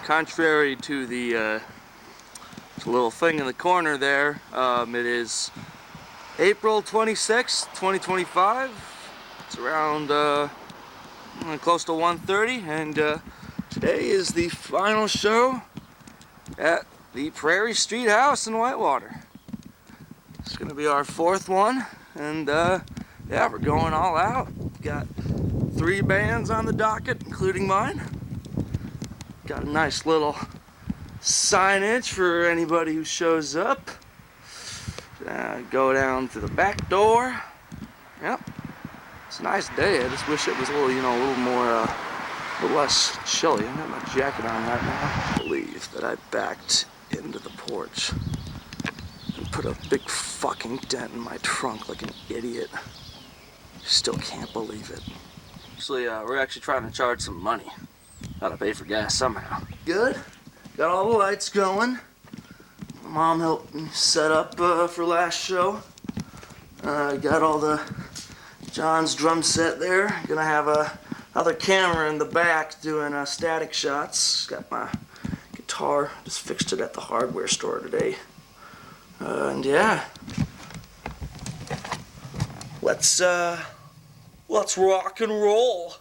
Contrary to the little thing in the corner there, it is April 26th, 2025. It's around close to 1:30, and today is the final show at the Prairie Street House in Whitewater. It's gonna be our 4th one, and yeah, we're going all out. Got 3 bands on the docket, including mine. Got a nice little signage for anybody who shows up. Go down to the back door. Yep, it's a nice day. I just wish it was a little, a little more, a little less chilly. I got my jacket on right now. I believe that I backed into the porch and put a big fucking dent in my trunk like an idiot. Still can't believe it. Actually, we're actually trying to charge some money. Gotta pay for gas somehow. Good. Got all the lights going. Mom helped me set up for last show. Got all the John's drum set there. Gonna have another camera in the back doing static shots. Got my guitar. Just fixed it at the hardware store today. And yeah, let's rock and roll.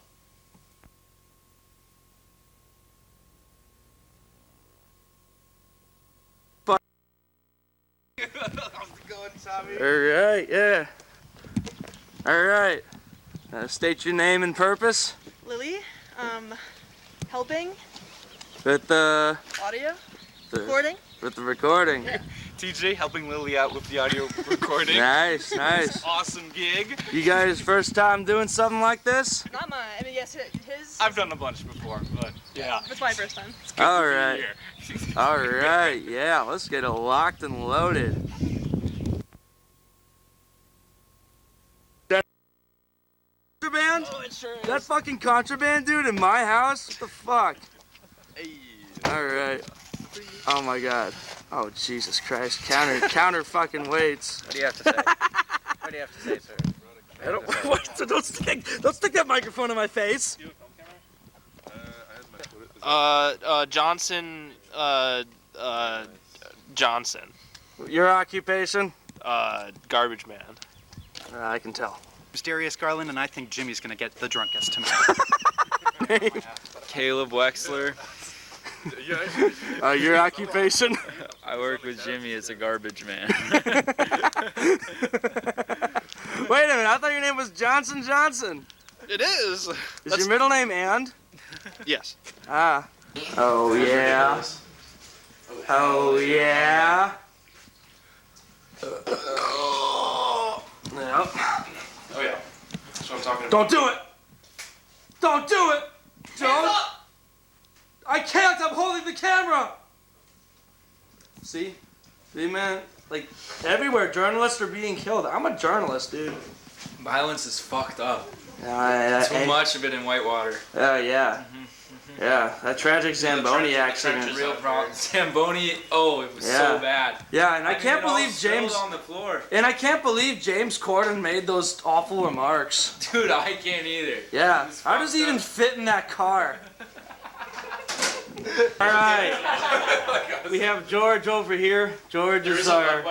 Alright, yeah. Alright. State your name and purpose. Lily, helping. With the audio? Recording? With the recording. Yeah. TJ helping Lily out with the audio recording. Nice, nice. Awesome gig. You guys first time doing something like this? Not mine. I mean, yes, his. I've done a bunch before, but yeah. It's my first time. Alright. Alright, yeah, let's get it locked and loaded. Contraband? Oh, it sure is. That fucking contraband, dude, in my house? What the fuck? Hey. Alright. Oh my god. Oh, Jesus Christ. Counter fucking weights. What do you have to say? What do you have to say, sir? I don't stick that microphone in my face. Johnson, Johnson. Your occupation? Garbage man. I can tell. Mysterious Garland, and I think Jimmy's gonna get the drunkest tonight. Caleb Wexler. Your occupation? I work with Jimmy as a garbage man. Wait a minute, I thought your name was Johnson Johnson. It is. Is your middle name And? Yes. Ah. Oh yeah. Oh yeah. Yep. Oh yeah. That's what I'm talking about. Don't do it! Don't do it! Don't! I can't! I'm holding the camera! See? See, man? Like, everywhere journalists are being killed. I'm a journalist, dude. Violence is fucked up. Too much of it in Whitewater. Oh, yeah. Yeah, that tragic Zamboni accident. Real problem. Zamboni, oh, it was so bad. Yeah, and I can't believe James. On the floor. And I can't believe James Corden made those awful remarks. Dude, I can't either. Yeah, how does he even fit in that car? All right, we have George over here. George is our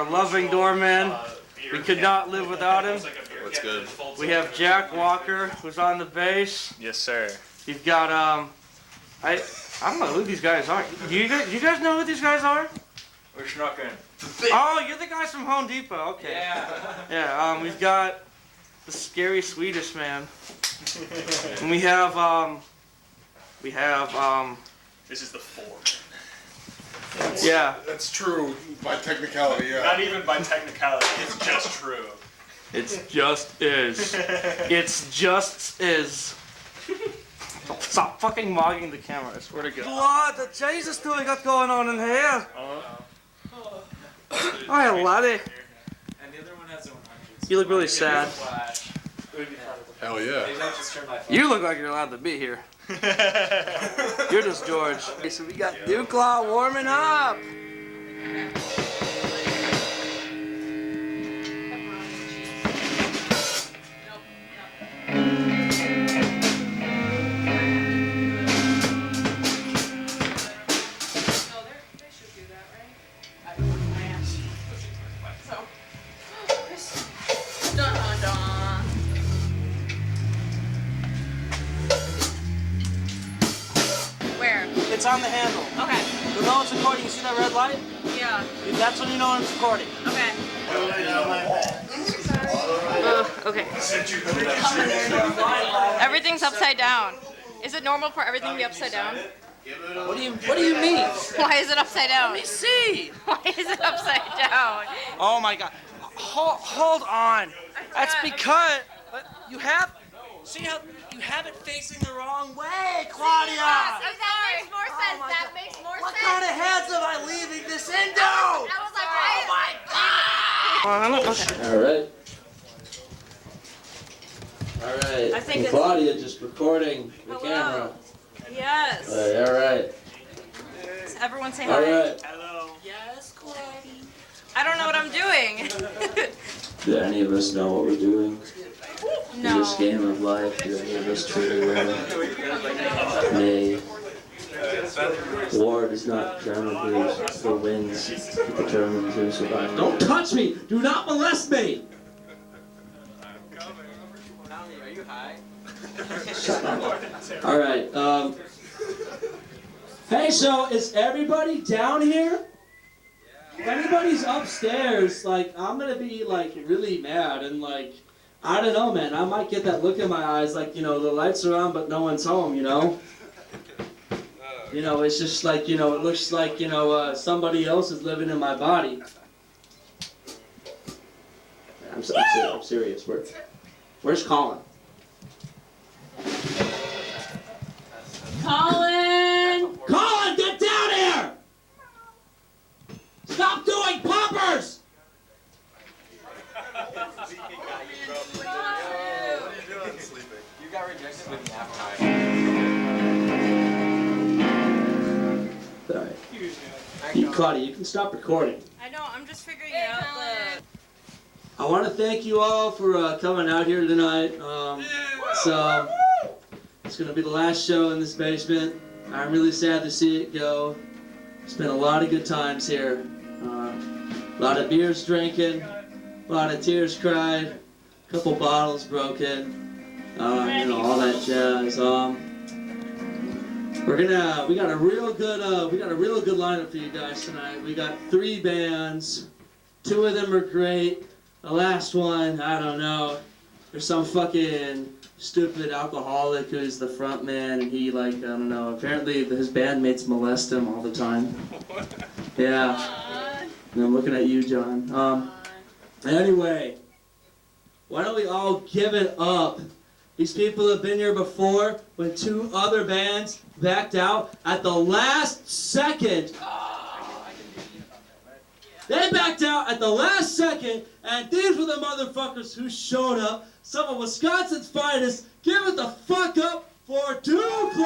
loving doorman. We could not live without him. What's good? We have Jack Walker, who's on the bass. Yes, sir. You've got I don't know who these guys are. You guys know who these guys are? We're Schnuckin. Oh, you're the guys from Home Depot. Okay. Yeah. Yeah. We've got the scary Swedish man, and we have This is the 4. Yeah. That's true by technicality, yeah. Not even by technicality. It's just true. It's just is. It's just is. Stop fucking mogging the camera, I swear to God. What the Jesus do we got going on in here? Hi, laddie. And the other one has 100. You look really sad. Hell yeah. You look like you're allowed to be here. You're just George. Okay, so we got Dewclaw warming up. on the handle. Okay. You'll know it's recording. You see that red light? Yeah. That's when you know it's recording. Okay. Okay. Everything's upside down. Is it normal for everything to be upside down? What do you mean? Why is it upside down? Let me see. Why is it upside down? Oh my God. Hold on. That's because you have. See how you have it facing the wrong way, Claudia. That makes more sense. my That God. makes more What sense. kind of heads am I leaving this into? I was like, Oh my God. All right. All right. I think it's- Claudia just recording the Hello. camera. yes. All right. Everyone say All hi. right. Yes, Claudia. I don't know what I'm doing. Do any of us know what we're doing in No. this game of life? Do any of us truly win? Nay. War does not determine who wins. It determines who survives. Don't touch me! Do not molest me! Are you high? Shut up. All right. Hey, so is everybody down here? If anybody's upstairs, like, I'm gonna be, like, really mad and, like, I don't know, man. I might get that look in my eyes, like, you know, the lights are on, but no one's home, you know? You know, it's just like, you know, it looks like, you know, somebody else is living in my body. I'm serious. Where's Colin? Colin! Colin, get down here! Stop doing poppers! You got rejected with me half Alright. Claudia, you can stop recording. I know, I'm just figuring out the... I want to thank you all for coming out here tonight. It's going to be the last show in this basement. I'm really sad to see it go. It's been a lot of good times here. A lot of beers drinking, a lot of tears cried, a couple bottles broken, you know, all that jazz. We got a real good lineup for you guys tonight. We got 3 bands. 2 of them are great. The last one, I don't know. There's some fucking stupid alcoholic who's the front man, and he, like, I don't know, apparently his bandmates molest him all the time. Yeah. And I'm looking at you, John. Anyway, why don't we all give it up? These people have been here before when 2 other bands backed out at the last second. They backed out at the last second, and these were the motherfuckers who showed up. Some of Wisconsin's finest. Give it the fuck up for Dewclaw!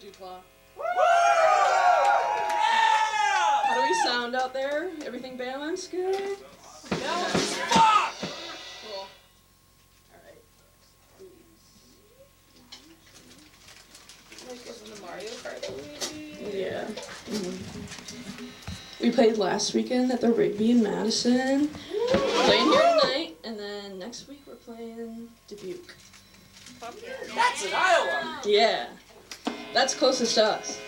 Dewclaw. How do we sound out there? Everything balanced good? No. Fuck! Cool. Alright. Like, isn't the Mario Kart Luigi? Yeah. We played last weekend at the Rigby in Madison. We're playing here tonight, and then next week we're playing Dubuque. That's in Iowa! Yeah. That's closest to us.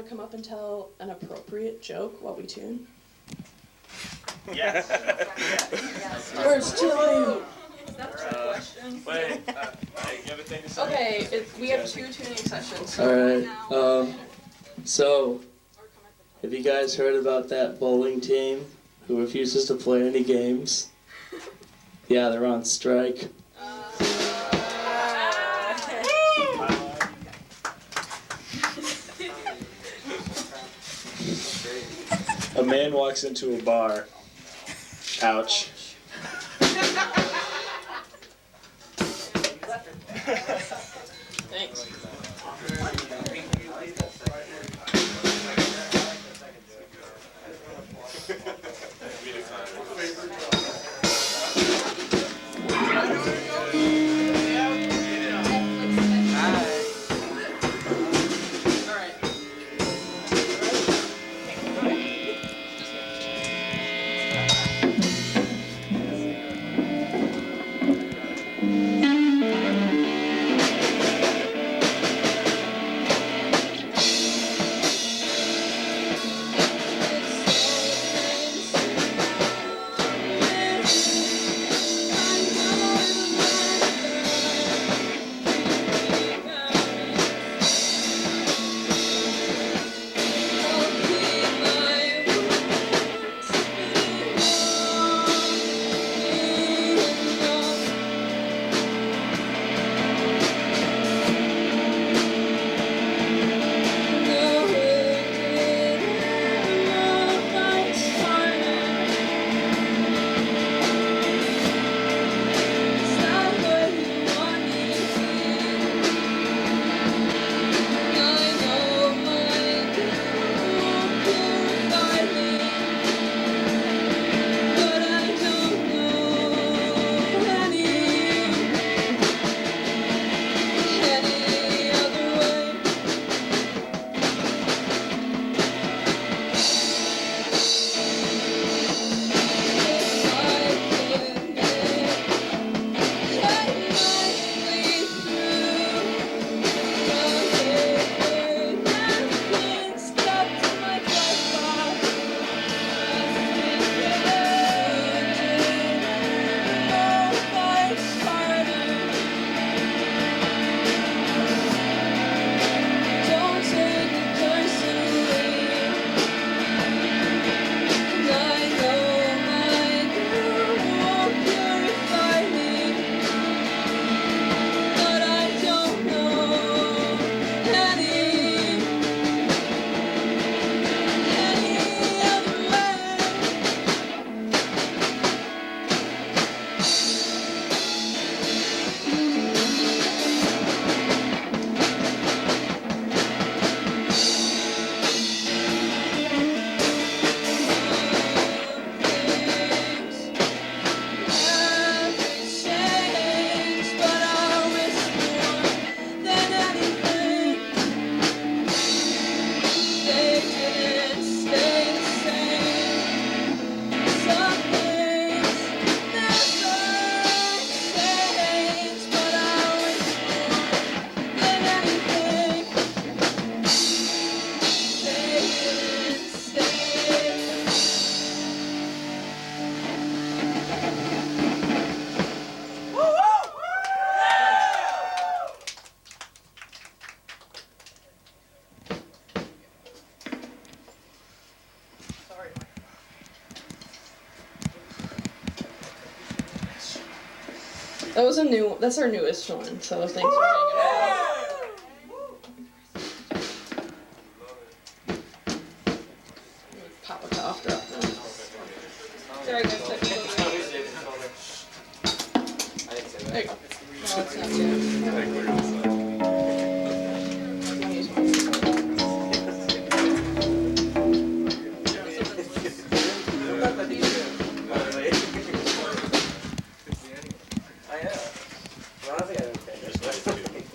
Come up and tell an appropriate joke while we tune? Yes. Where's Tilly? Is that a trick question? Wait, you have a thing to say? Okay, we have 2 tuning sessions. So Alright, now- so, have you guys heard about that bowling team who refuses to play any games? Yeah, they're on strike. A man walks into a bar. Ouch. Thanks. That was a new. That's our newest one. So thanks for hanging out. Pop a cough drop then. Sorry guys, technical. There you go. No, it's not yet.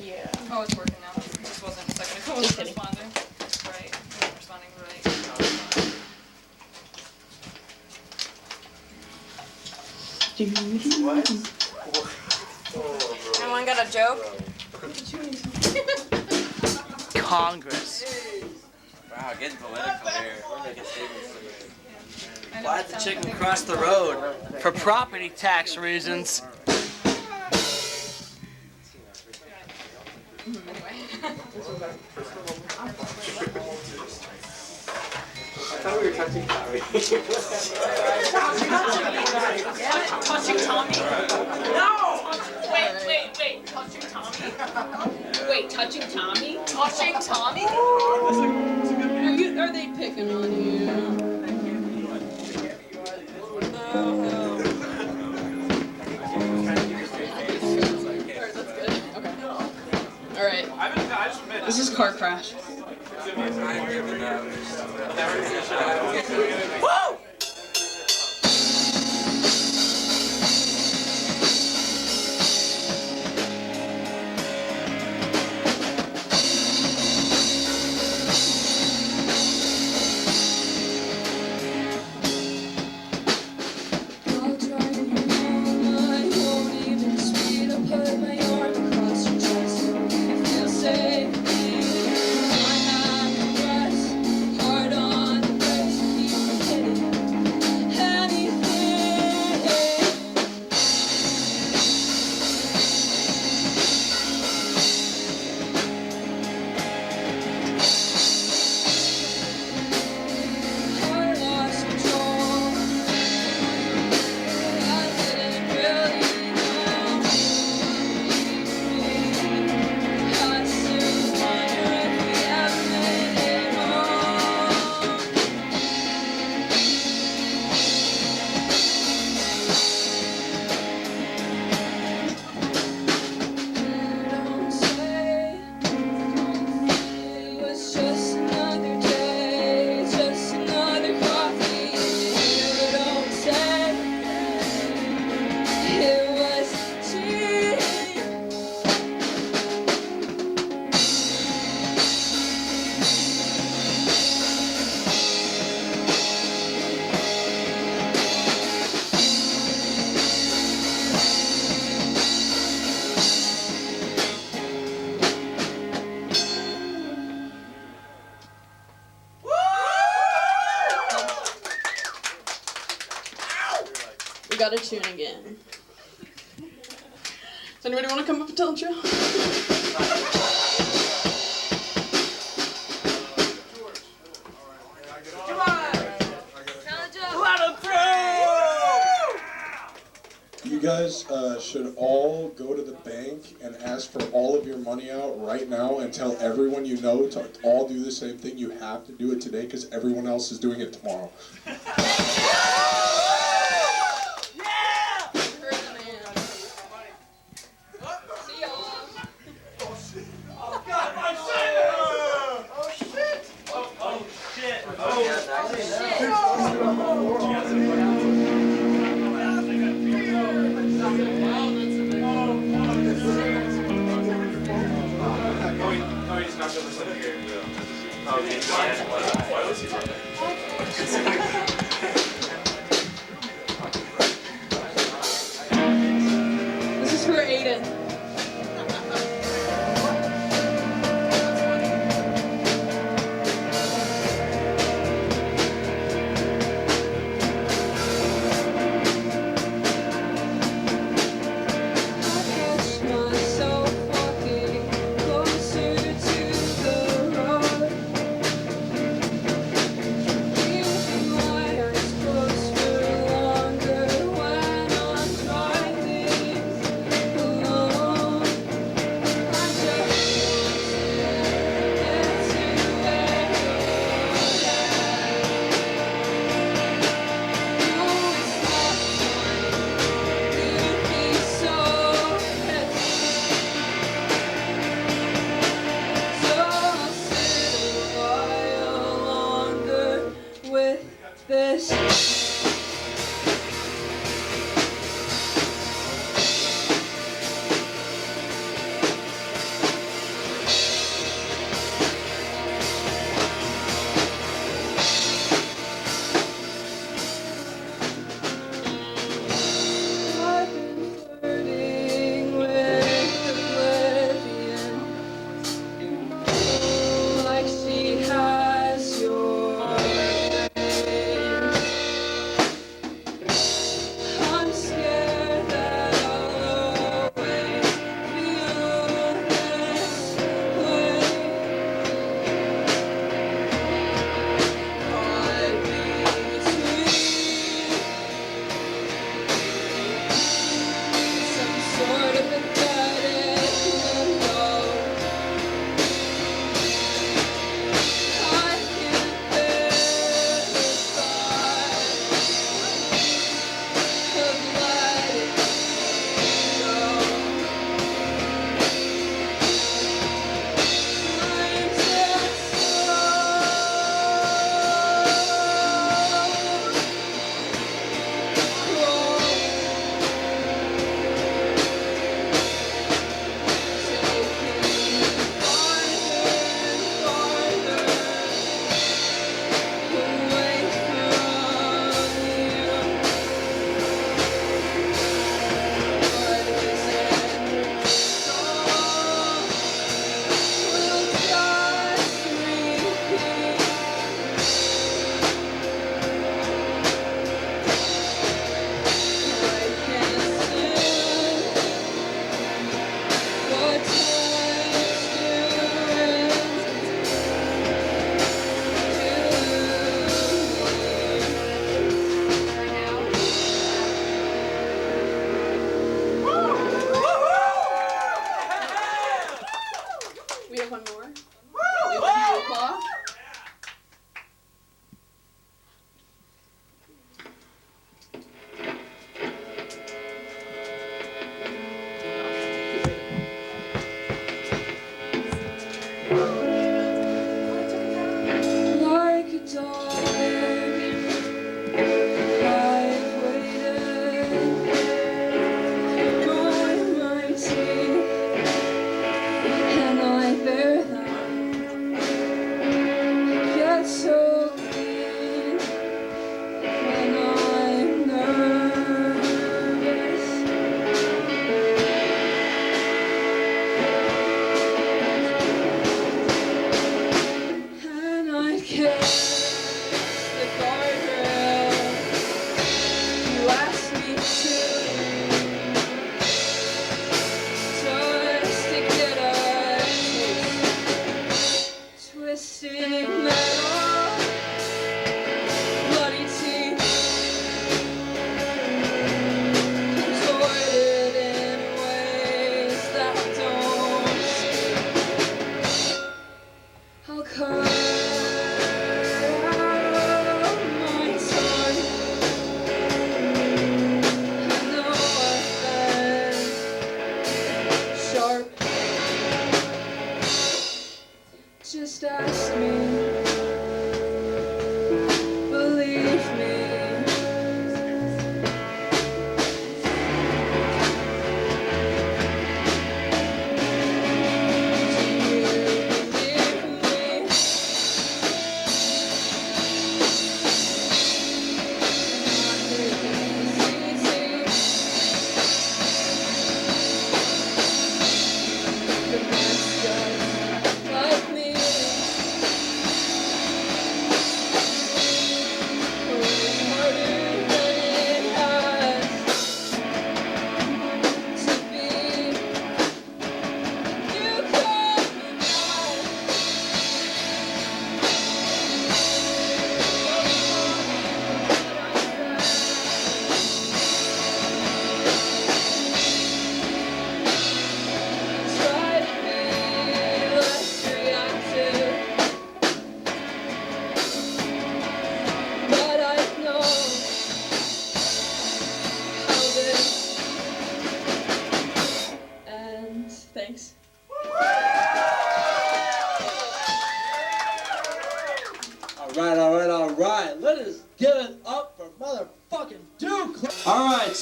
Yeah. Oh, it's working now. This wasn't a second ago. It was responding. Right. It was responding right. Anyone got a joke? Congress. Wow, getting political here. We're making statements. Why did the chicken cross the road? For property tax reasons. I thought we were touching Tommy. Touching Tommy? No! Wait. Touching Tommy? Wait, touching Tommy? Touching Tommy? Are they picking on you? Alright. This is car crash. Woo! We gotta tune again. Does anybody want to come up and tell a joke? You guys should all go to the bank and ask for all of your money out right now and tell everyone you know to all do the same thing. You have to do it today because everyone else is doing it tomorrow. This is for Aiden.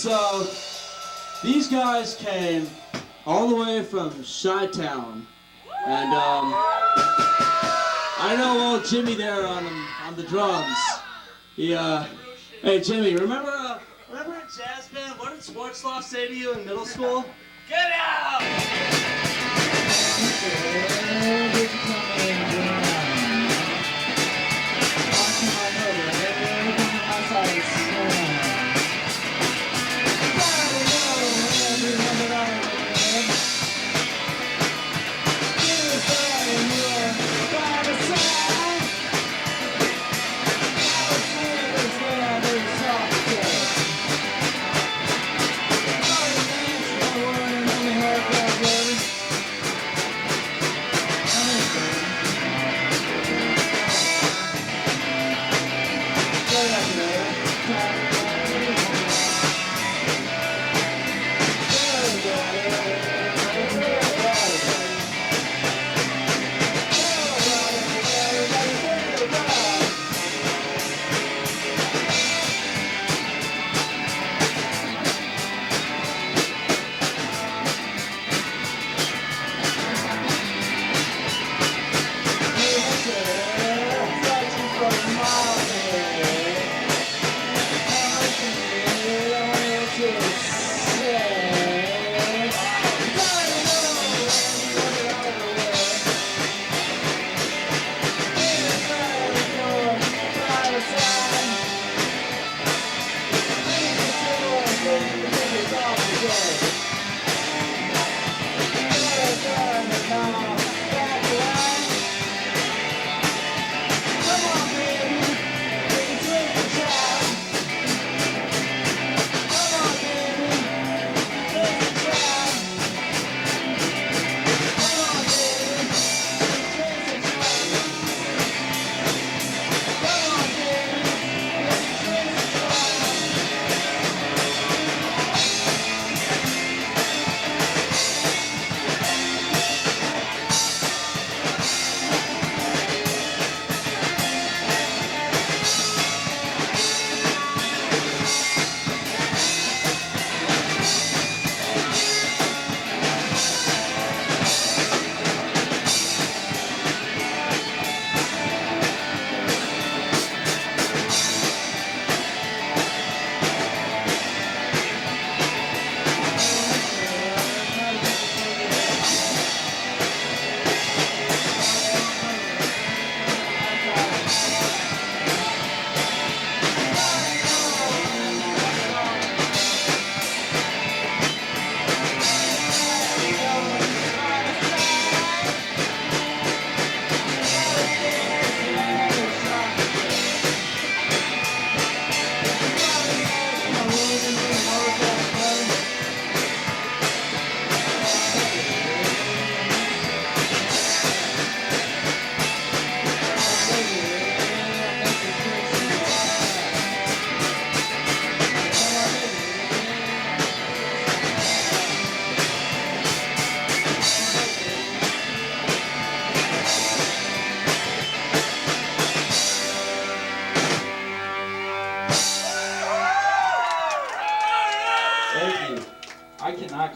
So these guys came all the way from Chi-Town, and I know old Jimmy there on the drums. Hey Jimmy, remember a jazz band? What did Schwarzloff say to you in middle school? Get out!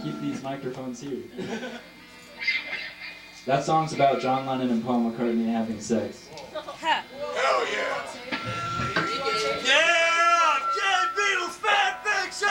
Keep these microphones here. That song's about John Lennon and Paul McCartney having sex. Hell yeah! Yeah! Jay Beatles fan fiction!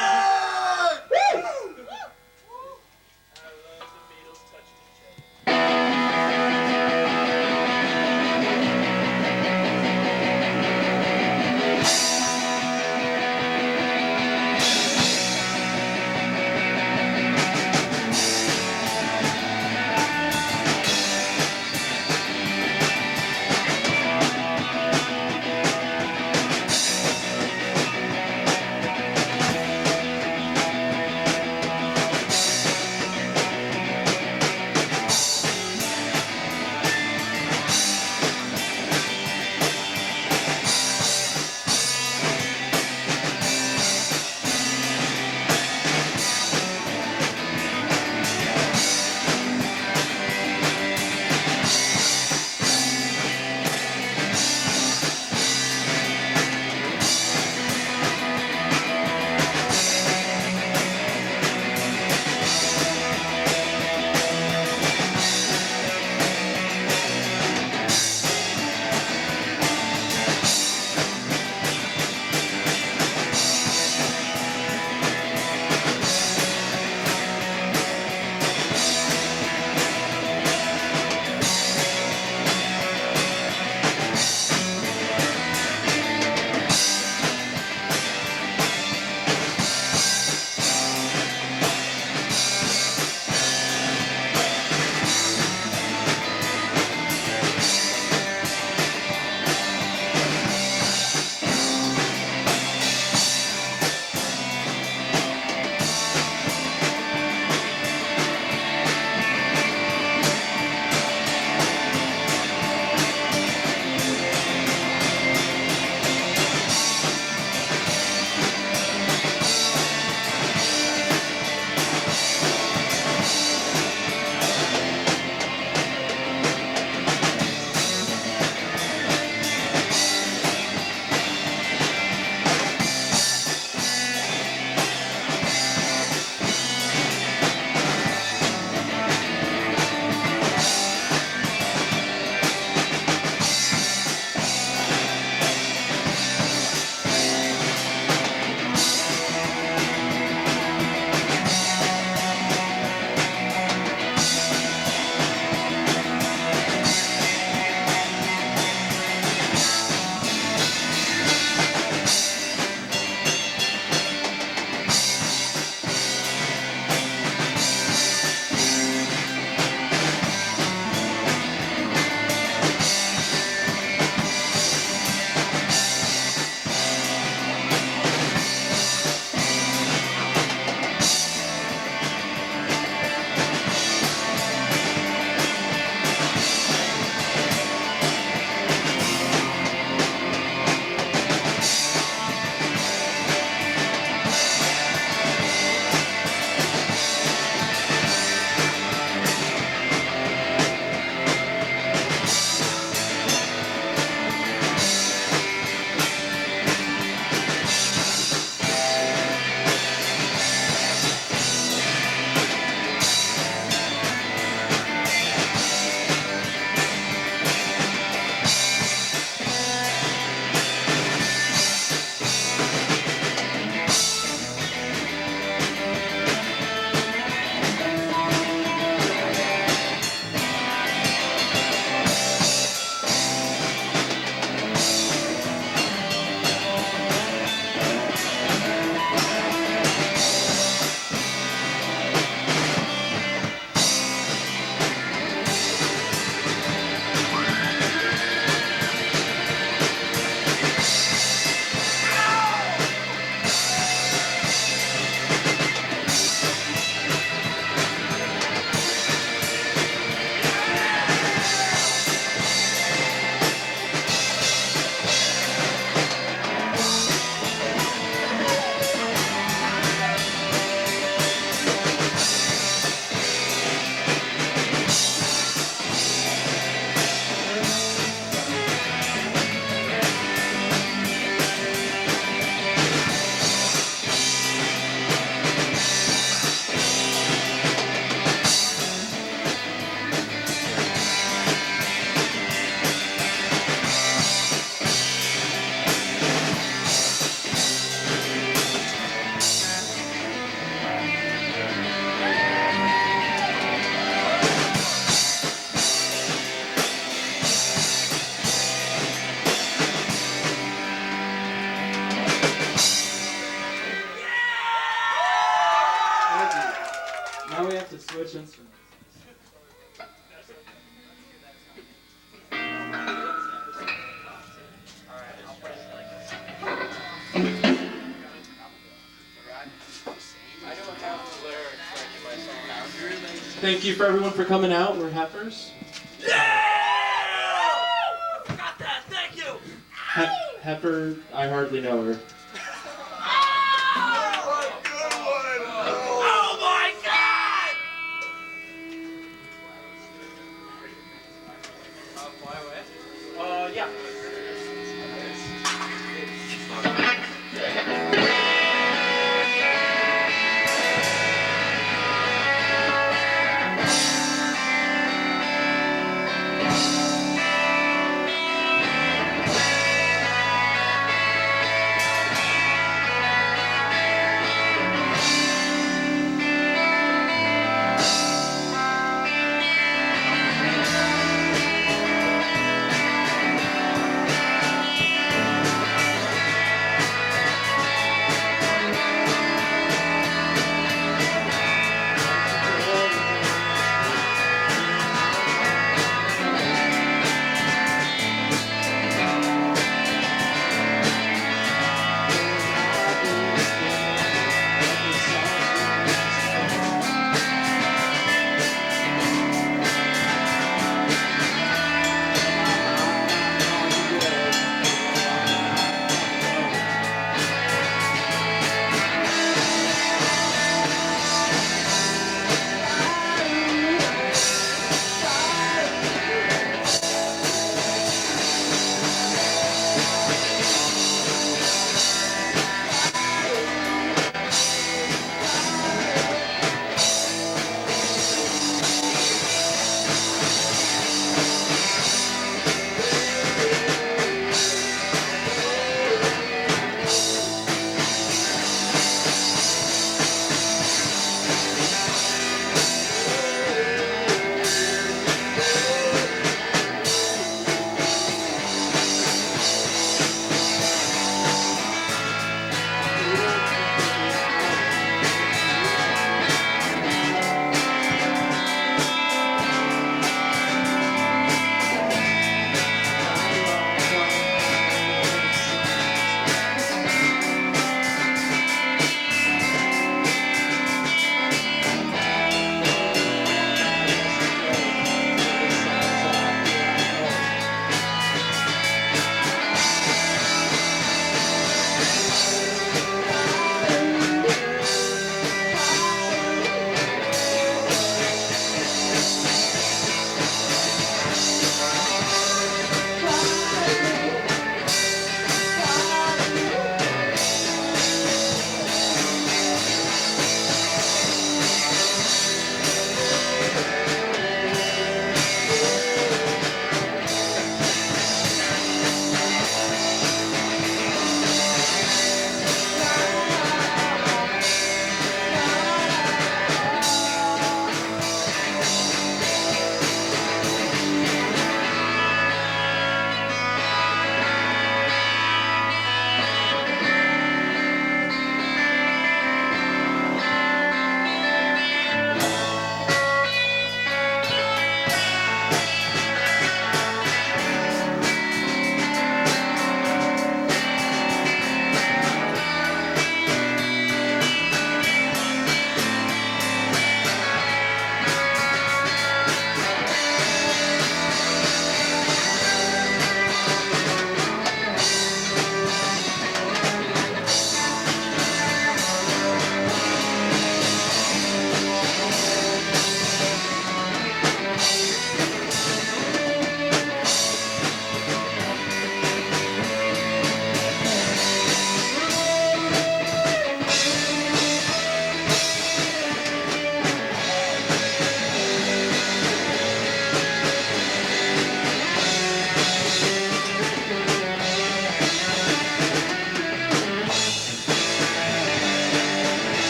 Now we have to switch instruments. Thank you for everyone for coming out. We're Heffers. Got that, thank you! Heifer, I hardly know her. Oh my god! Fly away? Yeah.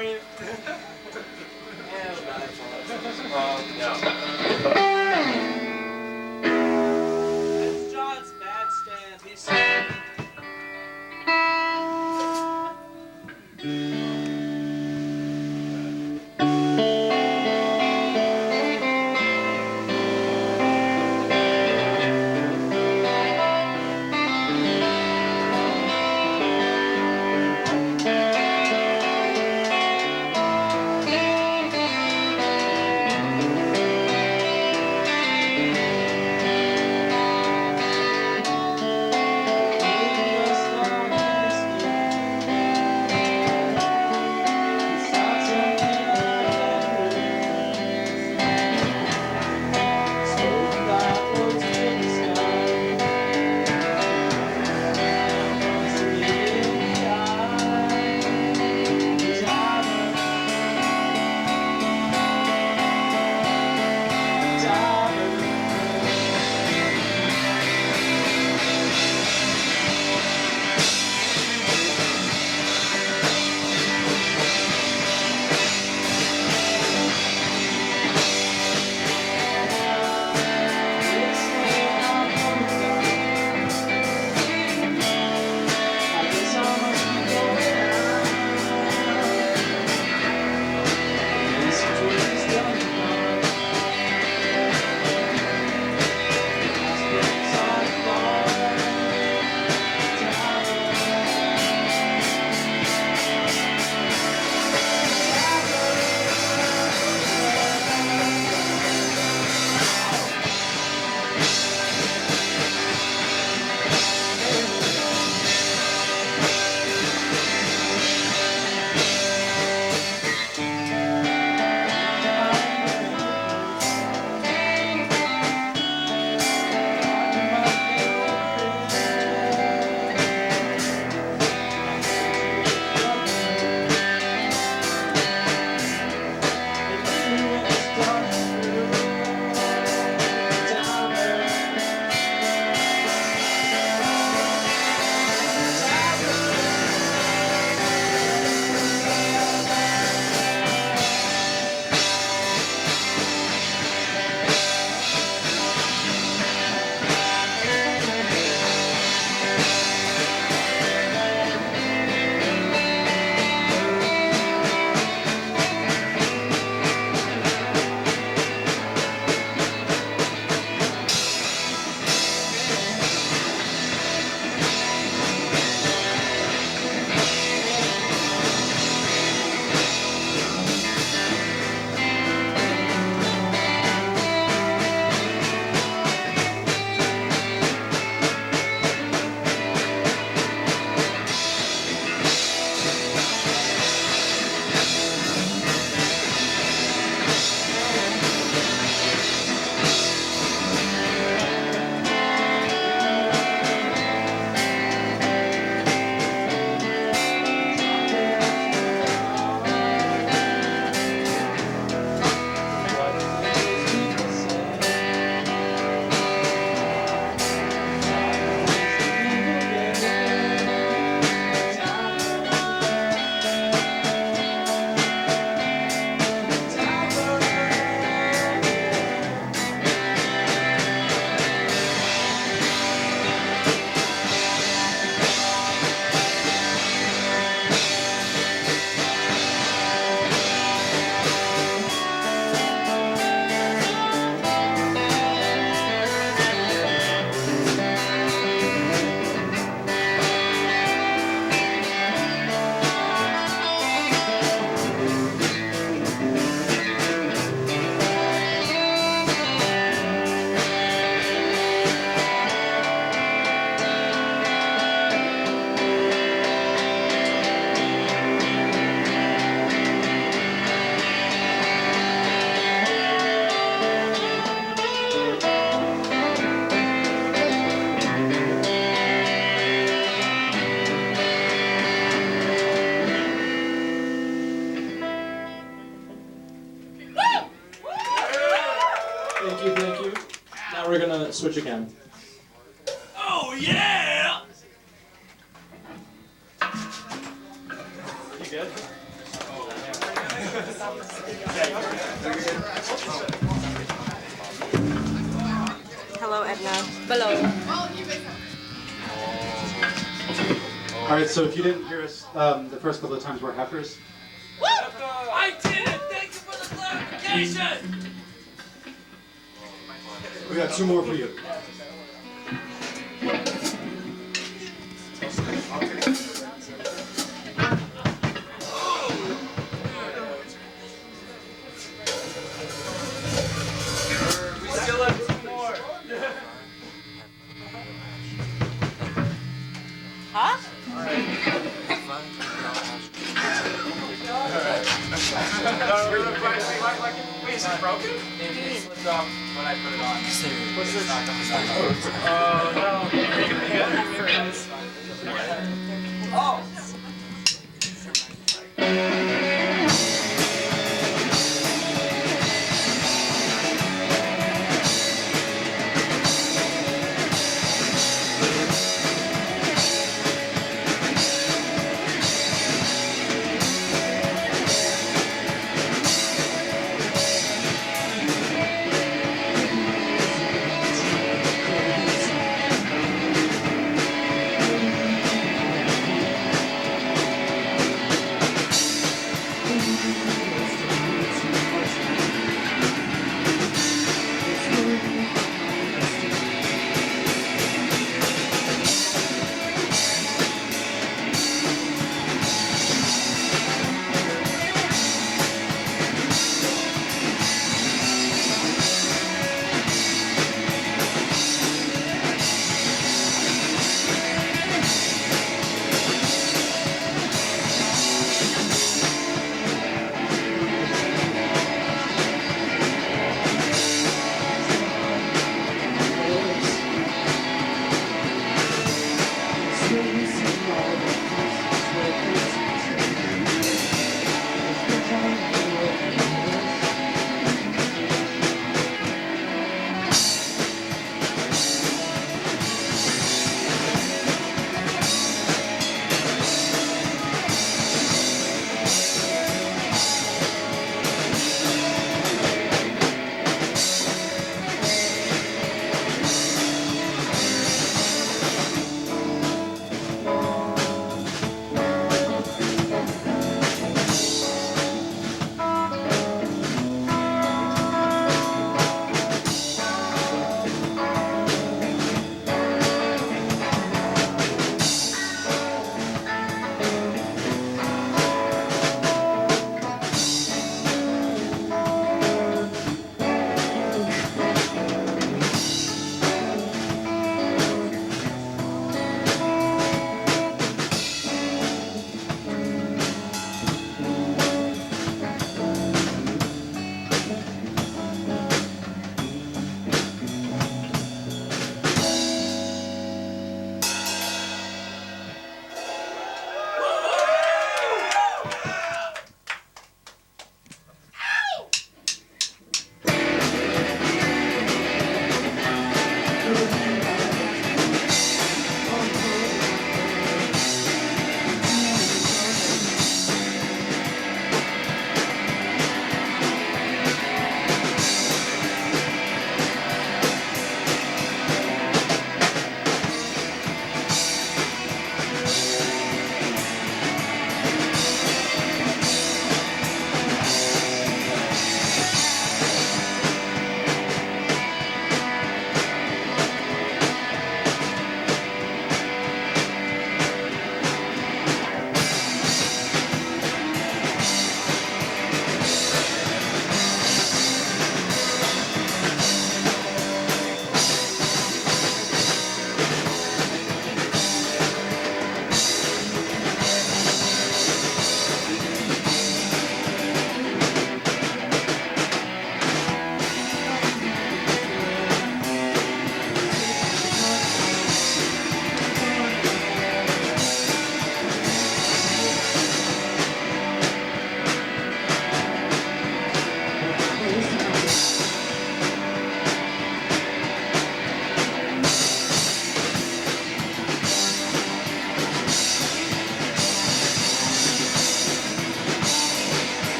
sorry. Yeah. It's John's bad stand. He's saying. we're gonna switch again. Oh yeah! You good? Oh yeah. Hello, Edna. Hello. All right, so if you didn't hear us the first couple of times, we're Heffers. I did it! Thank you for the clarification! We got 2 more for you. We still have 2 more. Huh? Wait, is it broken? It slipped off when I put it on. What's this? Oh!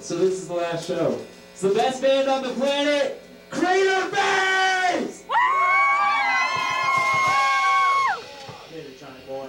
So this is the last show. It's the best band on the planet, Craterface! Get it, Johnny boy.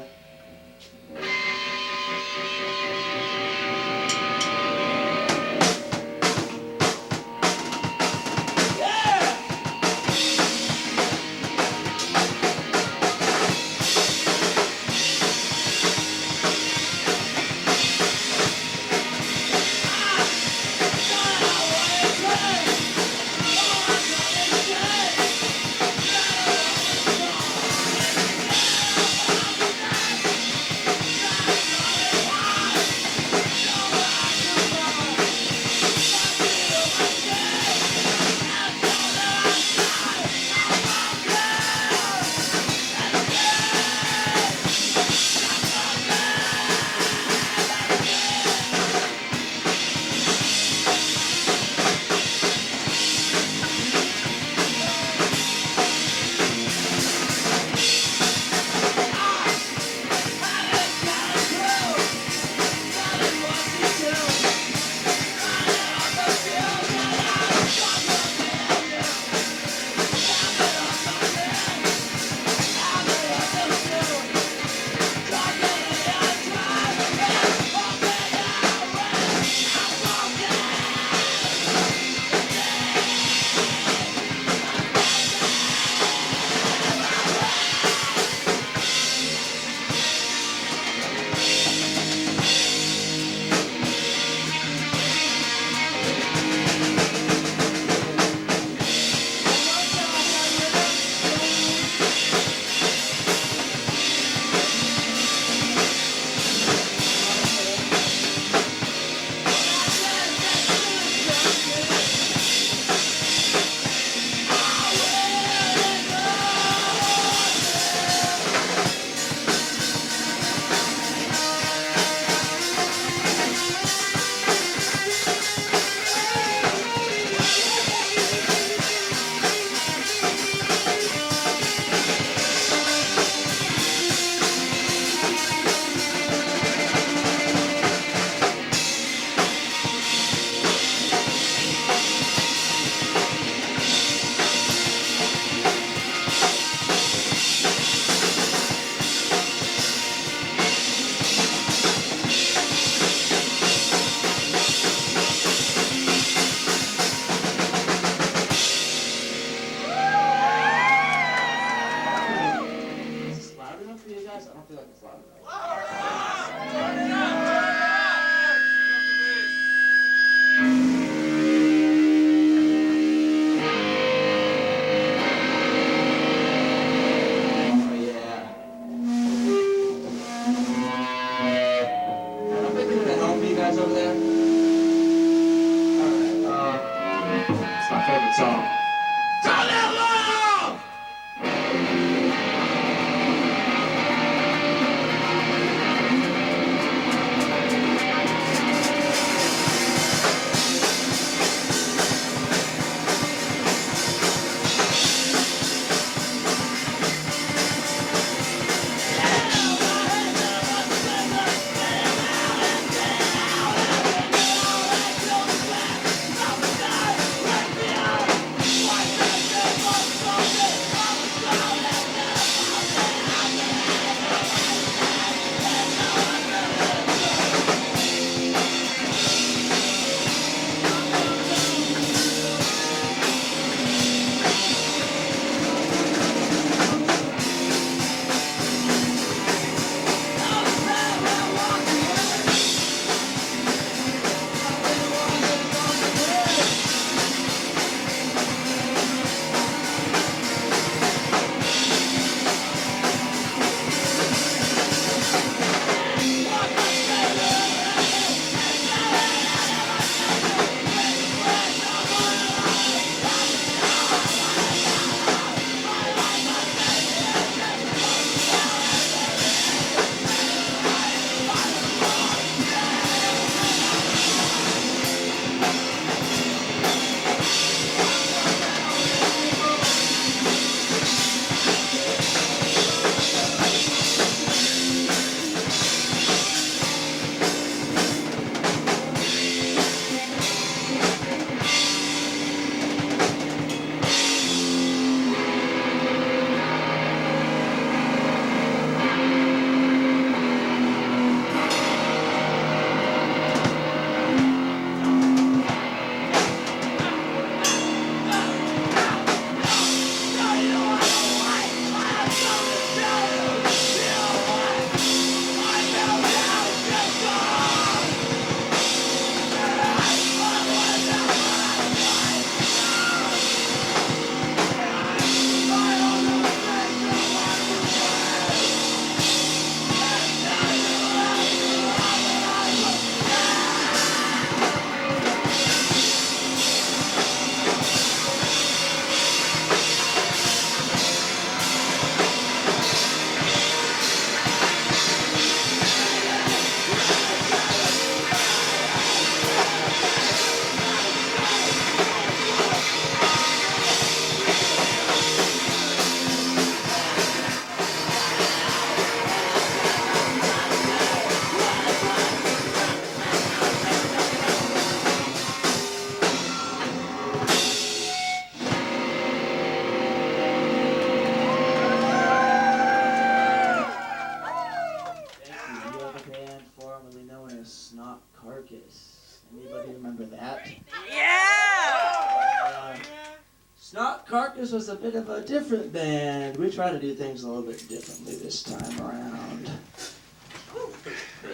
thought Carcass was a bit of a different band. We try to do things a little bit differently this time around.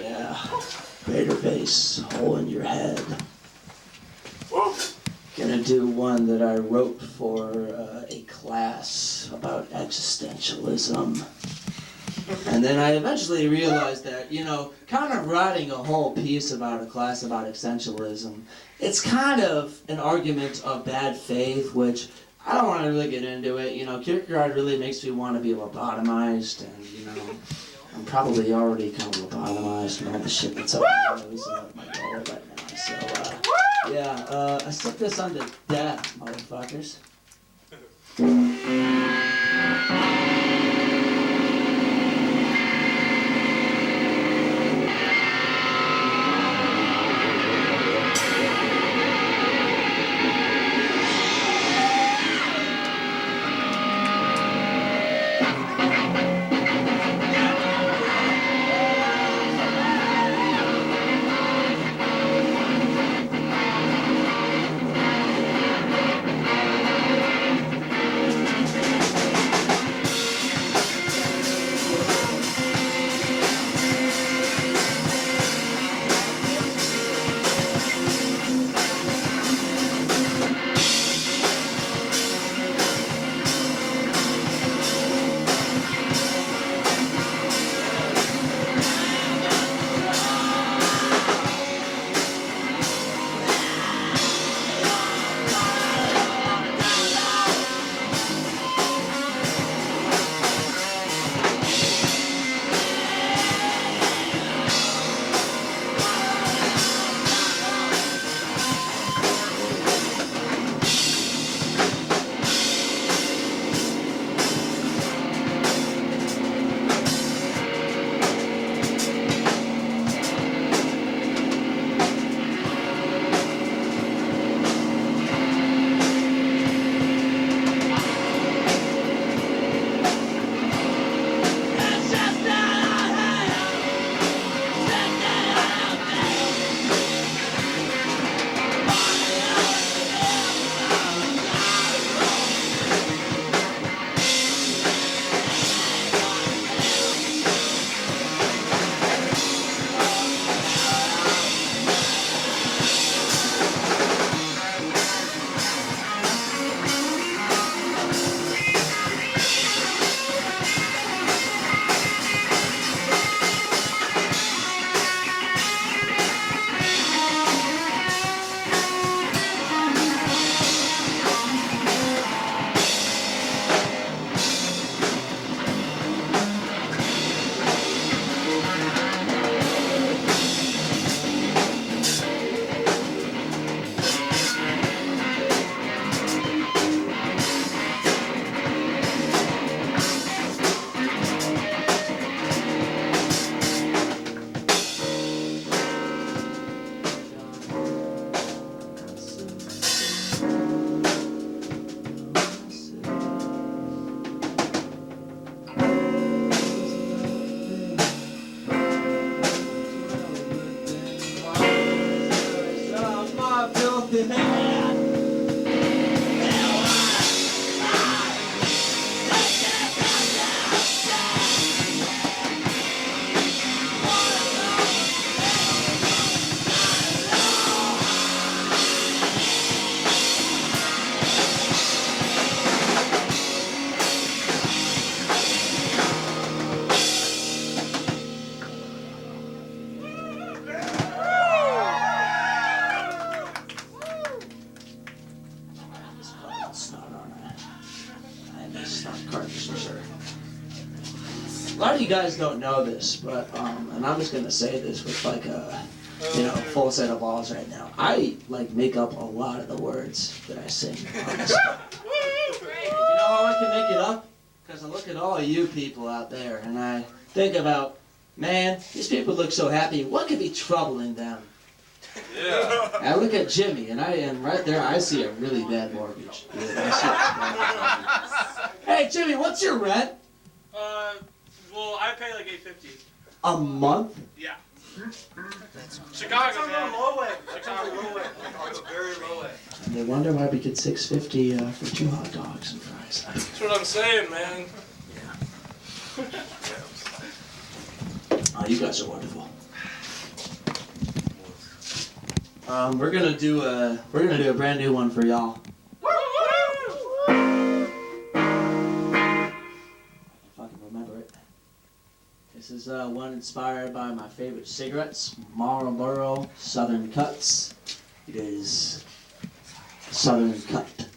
Yeah. Craterface, hole in your head. Gonna do one that I wrote for a class about existentialism. And then I eventually realized that, you know, kind of writing a whole piece about a class about existentialism, it's kind of an argument of bad faith, which I don't want to really get into it. You know, Kierkegaard really makes me want to be lobotomized, and, you know, I'm probably already kind of lobotomized from all the shit that's up my nose and up my goal right now. So, yeah, I stuck this on to death, motherfuckers. A lot of you guys don't know this, but and I'm just gonna say this with like a, you know, full set of balls right now. I like make up a lot of the words that I sing on this song. You know how I can make it up? Because I look at all you people out there and I think about, man, these people look so happy. What could be troubling them? Yeah. I look at Jimmy and right there I see a really bad mortgage. Hey Jimmy, what's your rent? Well, I pay like $8.50. A month? Yeah. Chicago, man. Low end. Chicago, low end. Chicago, very low end. And they wonder why we get $6.50 for 2 hot dogs and fries. That's what I'm saying, man. Oh, you guys are wonderful. We're gonna do a brand new one for y'all. I can fucking remember it. This is one inspired by my favorite cigarettes, Marlboro Southern Cuts. It is Southern Cut.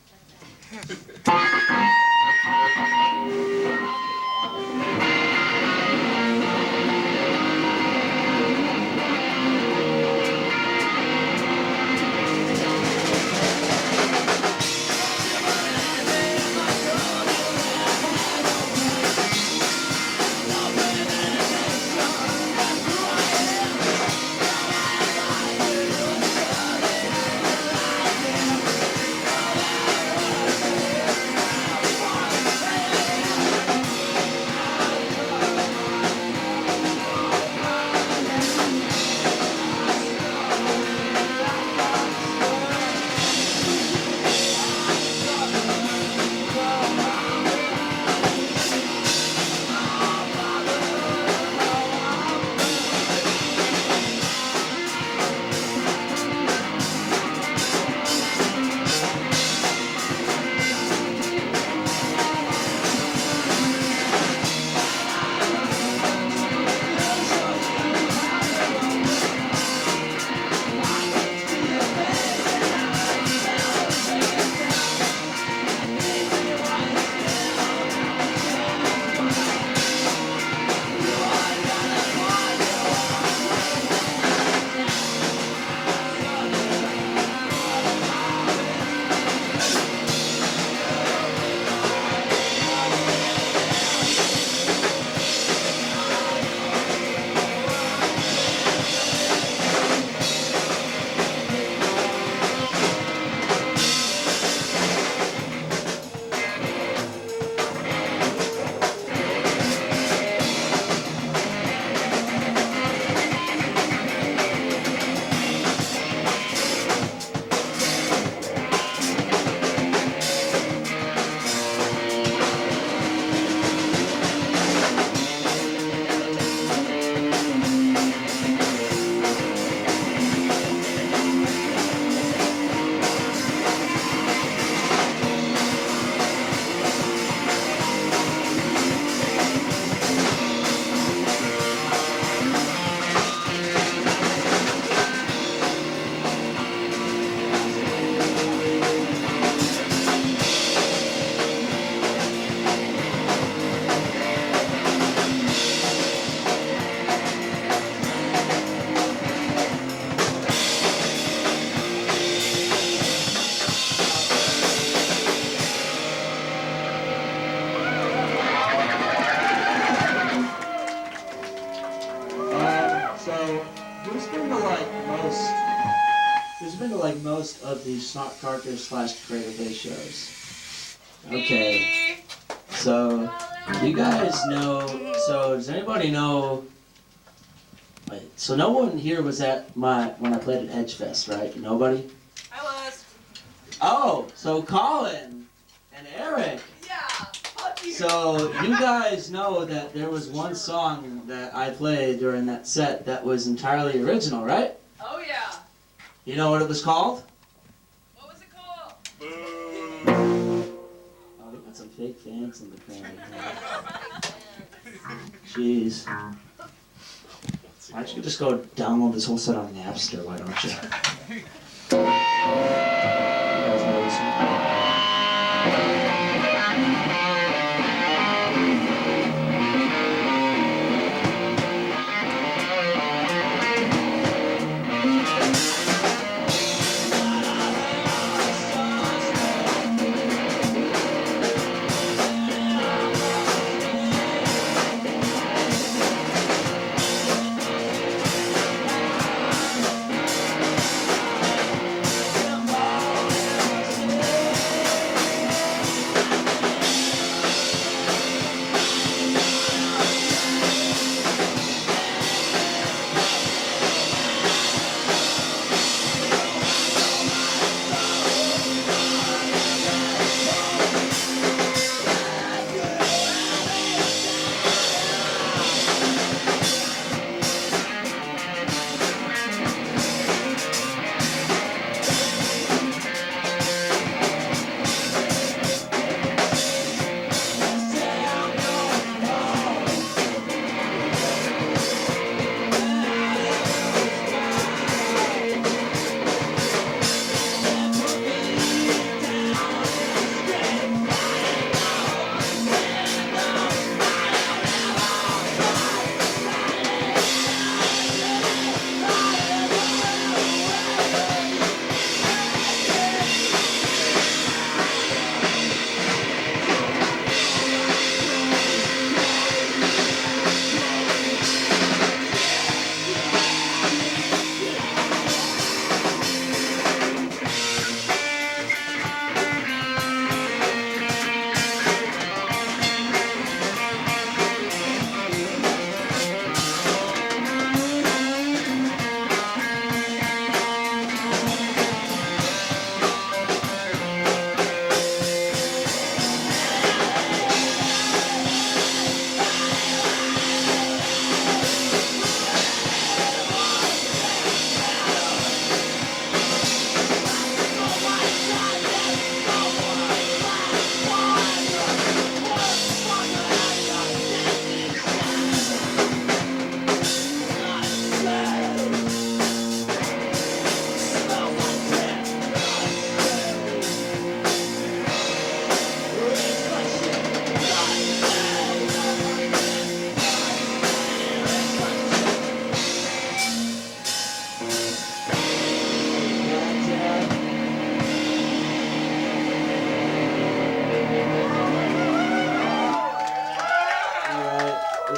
Most of the Snot Carcass / Craterface shows. Okay. So, you guys know, so does anybody know, wait, so no one here was at when I played at Edgefest, right? Nobody? I was. Oh, so Colin and Eric. Yeah. So, you guys know that there was one song that I played during that set that was entirely original, right? Oh yeah. You know what it was called? What was it called? Oh, we got some fake fans in the crowd. Jeez. Why don't you just go download this whole set on Napster, why don't you? You guys know this one?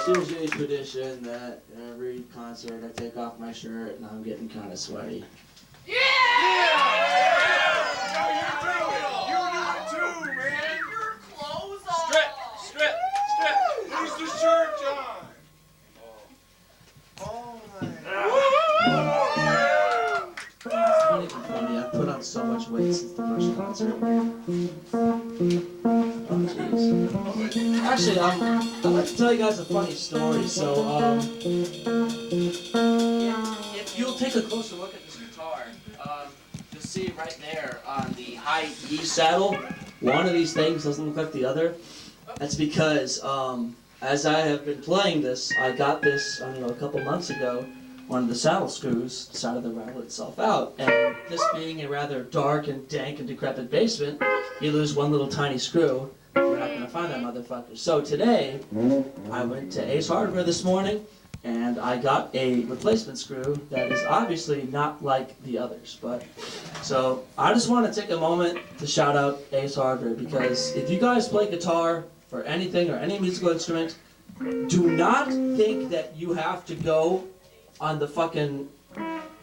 It's usually a tradition that every concert I take off my shirt and I'm getting kind of sweaty. Yeah! You do it too, man! Your clothes off! Strip! Who's the shirt, John? Oh my God. It's not even funny, I've put on so much weight since the first concert. Oh, jeez. Actually, I'd like to tell you guys a funny story. So, if you'll take a closer look at this guitar, you'll see right there on the high E saddle, one of these things doesn't look like the other. That's because, as I have been playing this, I got this, I don't know, a couple months ago. One of the saddle screws decided to rattle itself out, and this being a rather dark and dank and decrepit basement, you lose one little tiny screw, you're not going to find that motherfucker. So today, I went to Ace Hardware this morning, and I got a replacement screw that is obviously not like the others. So I just want to take a moment to shout out Ace Hardware, because if you guys play guitar or anything or any musical instrument, do not think that you have to go on the fucking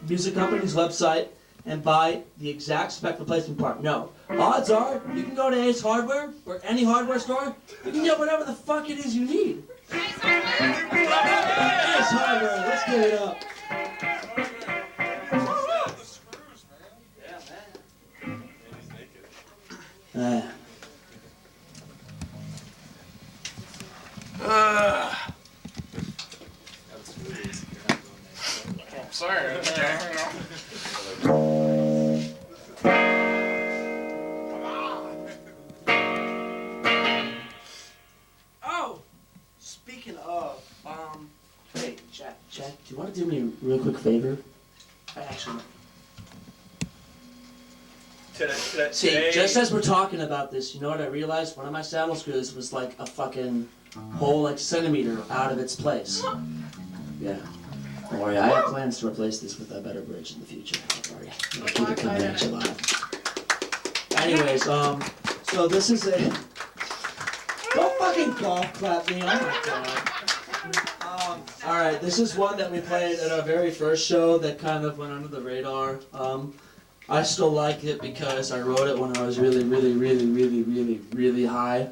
music company's website and buy the exact spec replacement part. No. Odds are, you can go to Ace Hardware or any hardware store, you can get whatever the fuck it is you need. Ace Hardware, let's give it up. Sorry. Oh, speaking of, hey, Jack, do you want to do me a real quick favor? Actually, see, just as we're talking about this, you know what I realized? One of my saddle screws was like a fucking whole like centimeter out of its place. Yeah. Don't worry, I have plans to replace this with a better bridge in the future. Don't worry. I'll keep it confidential alive. Anyways, so this is a... Don't fucking golf clap me, oh my god. Alright, this is one that we played at our very first show that kind of went under the radar. I still like it because I wrote it when I was really high.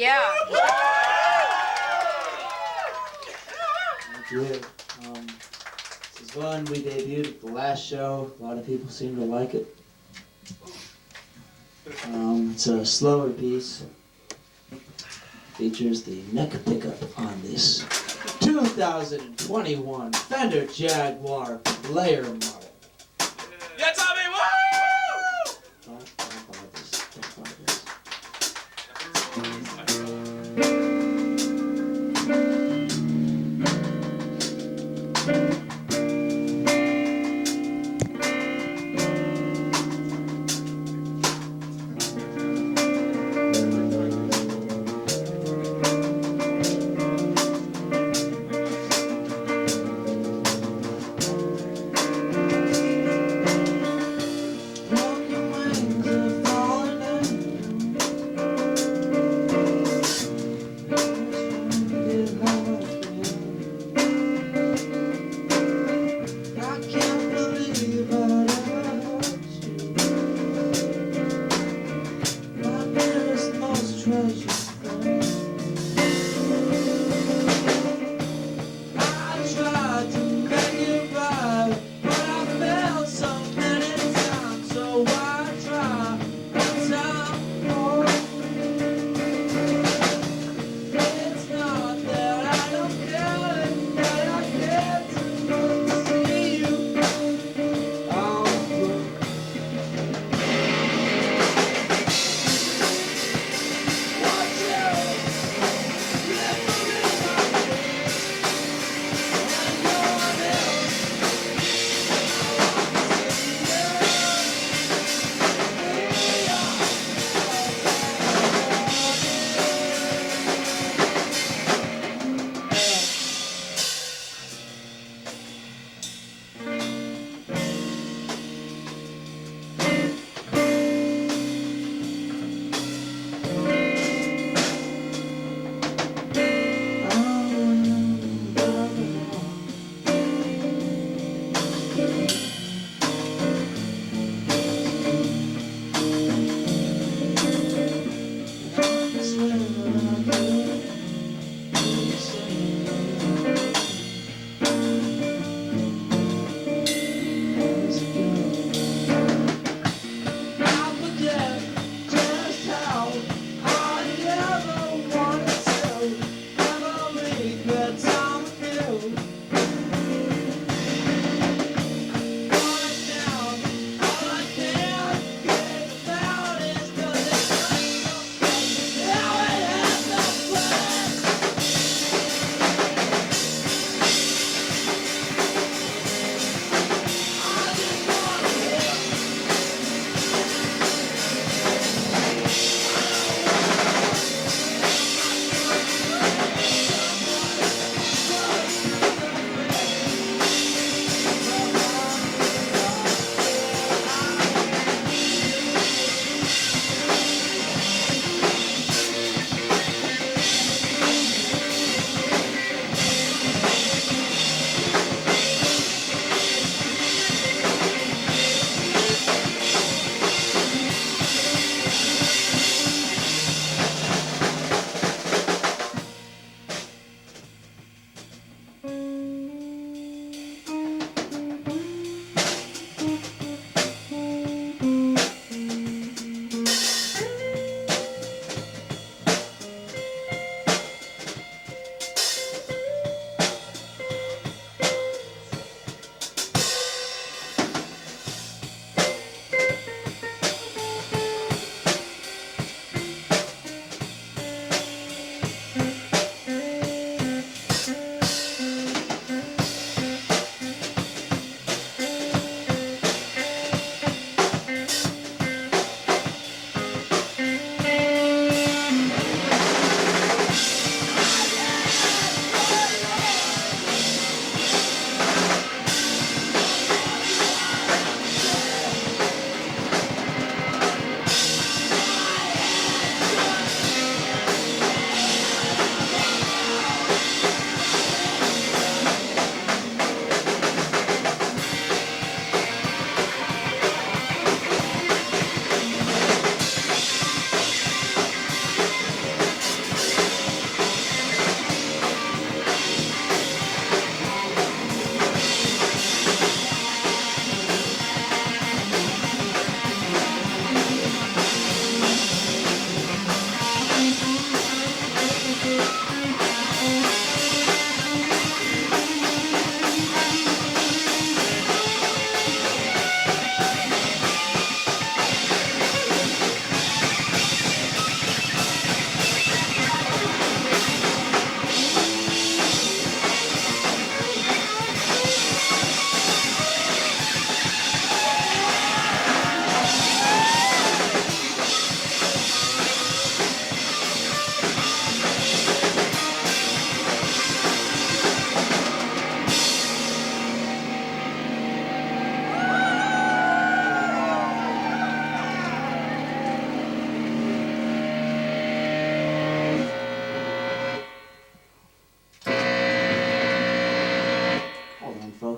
Yeah. Thank you. This is one we debuted at the last show. A lot of people seem to like it. It's a slower piece. Features the neck pickup on this 2021 Fender Jaguar player model. Yeah, Tommy, woo! Don't buy this. Don't buy this.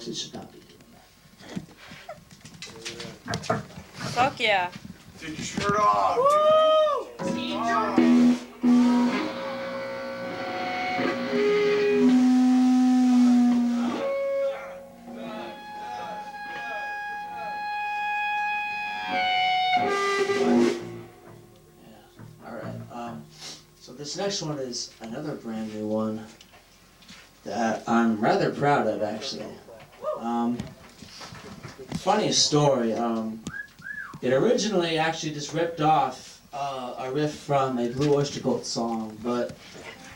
actually should not be doing that. Fuck yeah. Take your shirt off. So this next one is another brand new one that I'm rather proud of, actually. Funny story. It originally actually just ripped off a riff from a Blue Oyster Cult song, but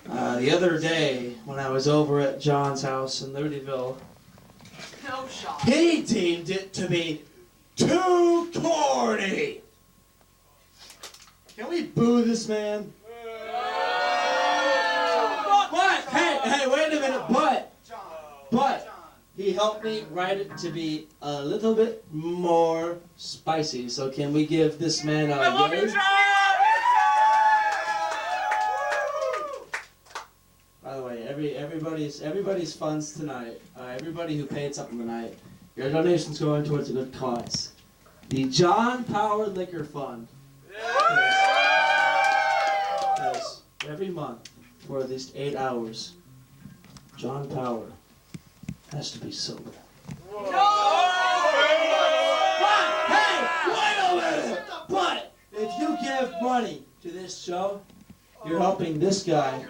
the other day when I was over at John's house in Libertyville, he deemed it to be too corny. Can we boo this man? But, hey, wait a minute, but, he helped me write it to be a little bit more spicy, so can we give this man a yay? By the way, everybody's funds tonight, everybody who paid something tonight, your donation's going towards a good cause. The John Power Liquor Fund. Because every month, for at least 8 hours, John Power has to be sober. No! But, hey, wait a minute! But, if you give money to this show, you're helping this guy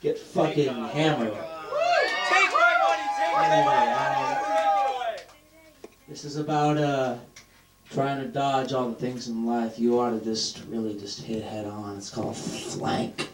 get fucking hammered. Take my money, take my money! This is about, trying to dodge all the things in life. You ought to just really just hit head on. It's called flank.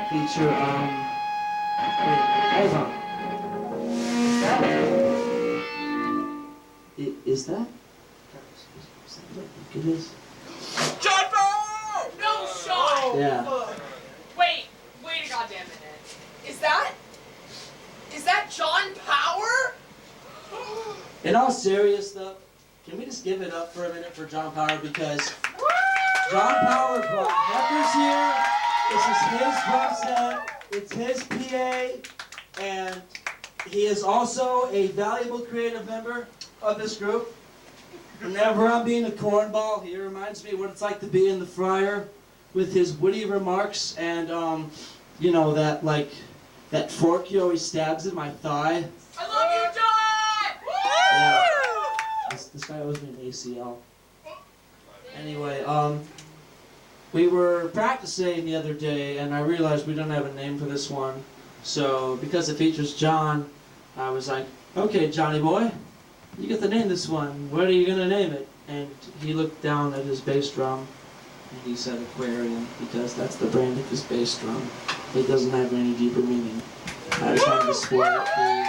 feature, wait, hold on. Is that what it is? John Power! No shot! Yeah. Wait a goddamn minute. Is that John Power? In all serious stuff, can we just give it up for a minute for John Power, because John Power brought Heffers here. This is his drum set. It's his PA, and he is also a valuable creative member of this group. Whenever I'm being a cornball, he reminds me what it's like to be in the fryer with his witty remarks and, you know, that fork he always stabs in my thigh. I love you, John! Yeah. This guy owes me an ACL. Anyway, we were practicing the other day, and I realized we don't have a name for this one. So, because it features John, I was like, okay, Johnny boy, you get to name this one. What are you going to name it? And he looked down at his bass drum, and he said Aquarium, because that's the brand of his bass drum. It doesn't have any deeper meaning. I just wanted to spoil it for you.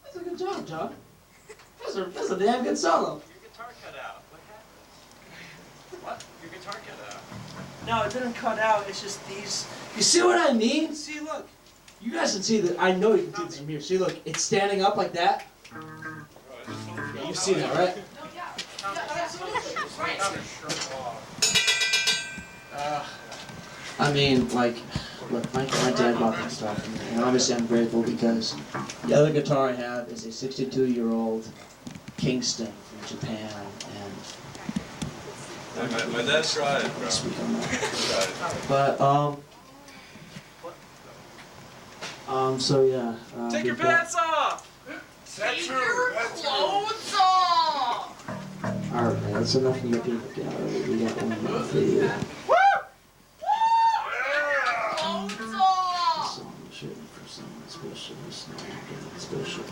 That's a good job, John. That's a damn good solo. Your guitar cut out. What happened? What? Your guitar cut out. No, it didn't cut out. It's just these. You see what I mean? See, look. You guys can see that. I know you can see this from here. See, look. It's standing up like that. Yeah, you see that, right? I mean, like, look, my dad bought that stuff, and obviously I'm grateful because the other guitar I have is a 62-year-old Kingston from Japan, and My dad tried it, bro. but so yeah. Take your pants off. Take your clothes off. All right, that's enough of the peanut gallery. We got one more for you. Special, it's not special.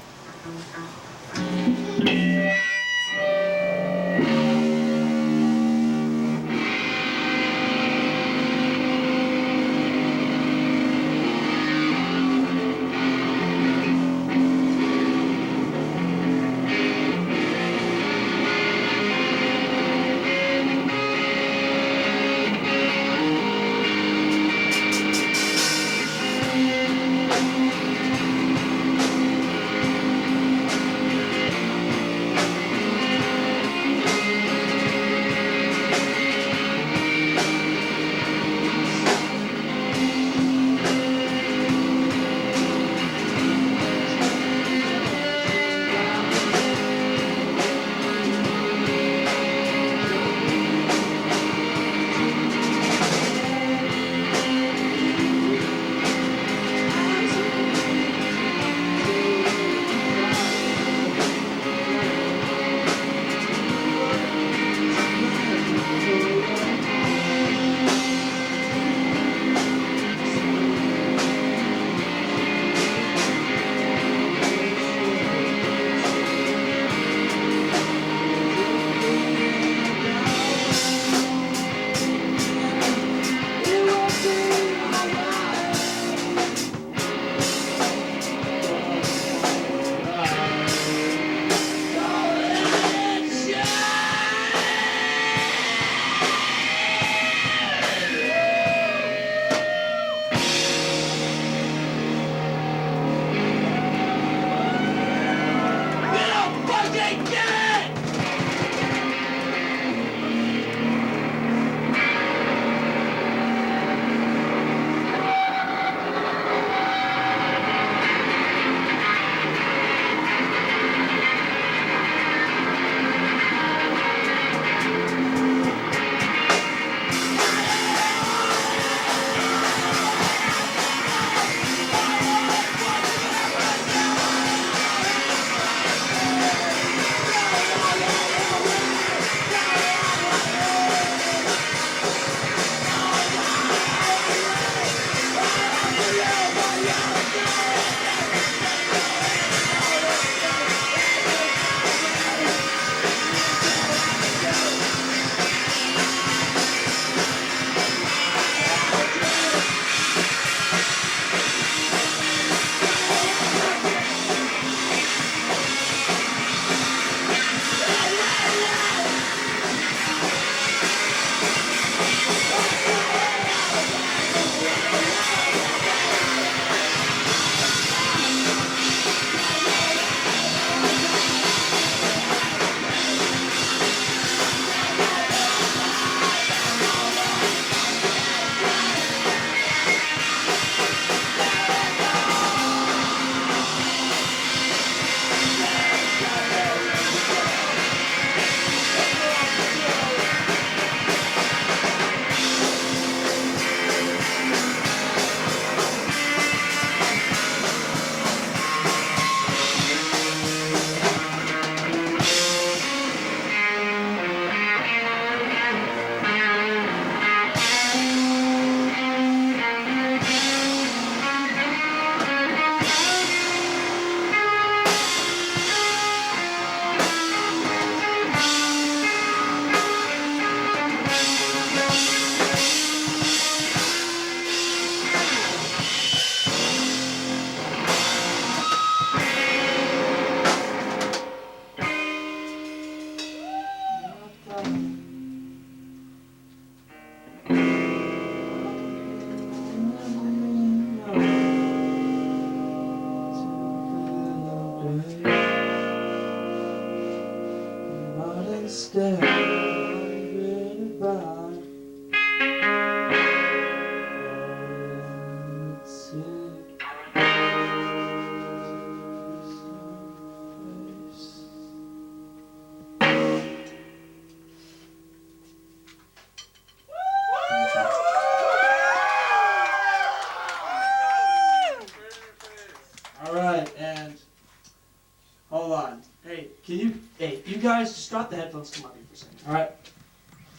Guys, just drop the headphones. Come up here for a second. All right.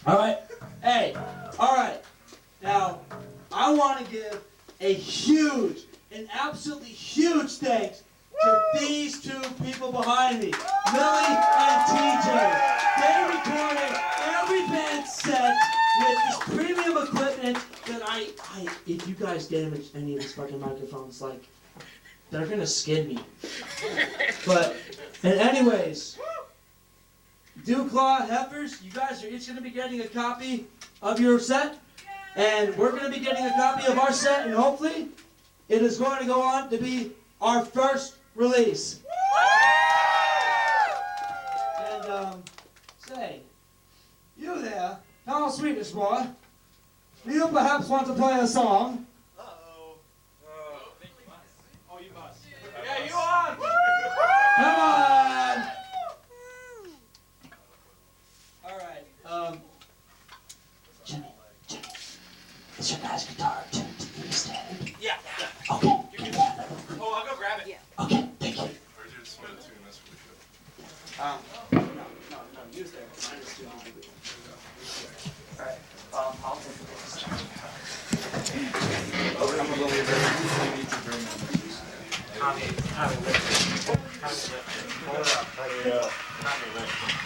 All right. Hey. All right. Now, I want to give a huge, an absolutely huge thanks to these two people behind me, Millie guys damage any of these fucking microphones, like, they're gonna skid me. But, and anyways, Dewclaw, Heffers, you guys are each gonna be getting a copy of your set, and we're gonna be getting a copy of our set, and hopefully, it is going to go on to be our first release. And, say, you there, tall Swedish boy, do you perhaps want to play a song? Uh-oh. Oh, you must. Yeah, you on! Come on! Alright, Jimmy, is your guy's guitar tuned to the standard? Yeah. Okay. Oh, I'll go grab it. Yeah. Okay, thank you. Or just spin it tune, that's really good. No, use there. Mine is too high. Alright, I'll take this.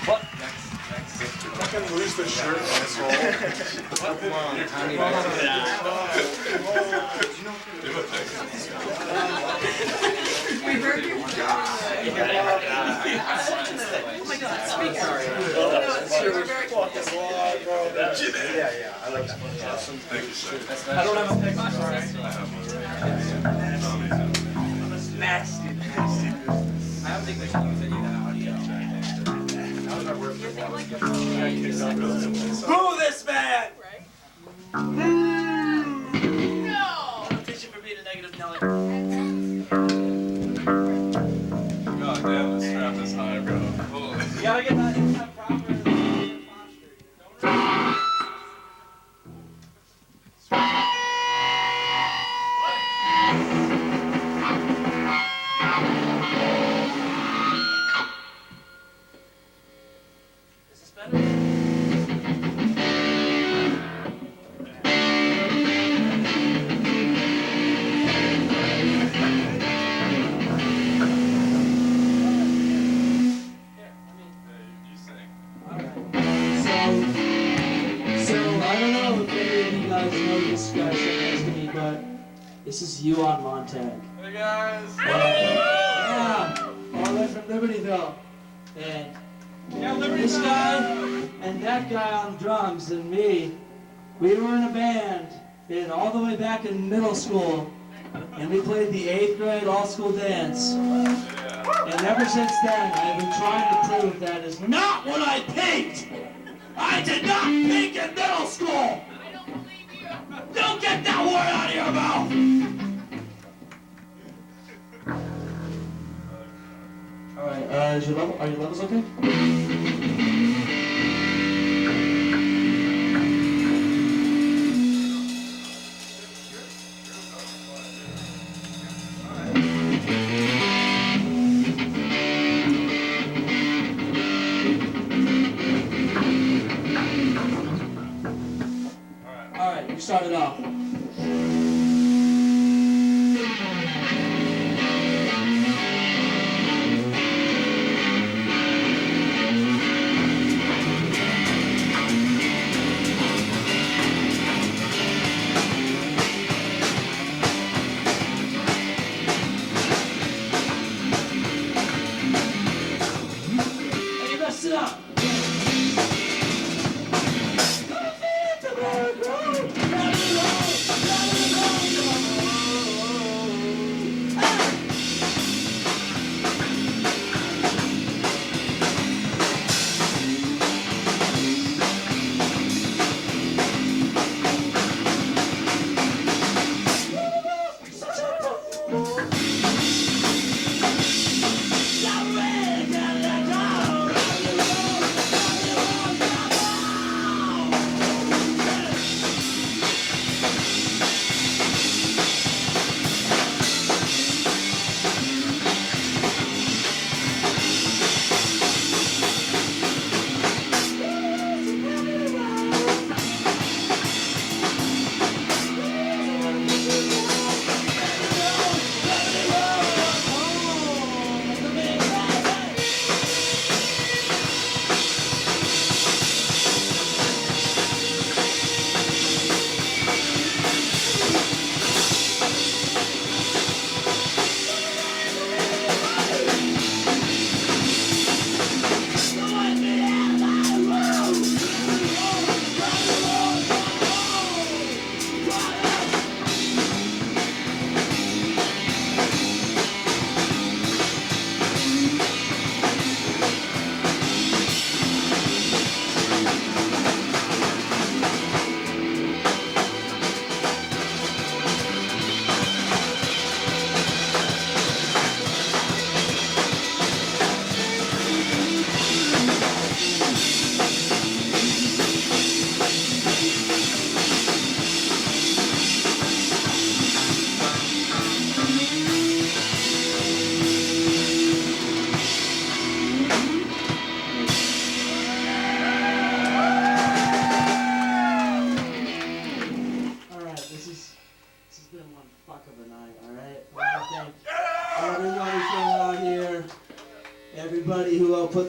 What? Next. I can lose the shirt, asshole. What? Come on, Tommy. We heard you. Oh my God, speaker. Yeah, I like that. Awesome. Thank you, sir. I don't have a pick. Sorry. Nasty. I don't think we should use any of that audio. That was our work. Boo this man! Competition for being a negative Nelly. God damn, this strap is high, bro. Holy. You gotta get that proper posture. Is this better? So I don't know if any of you guys know this guy sitting next to me, but this is Johan Montag. Hey guys! Yeah, all the way from Libertyville. And this guy and that guy on drums and me, we were in a band all the way back in middle school, and we played the 8th grade all-school dance. And ever since then, I've been trying to prove that is not what I picked! I did not peak in middle school! Don't get that word out of your mouth! Alright, are your levels okay? Alright, you started off. And you messed it up.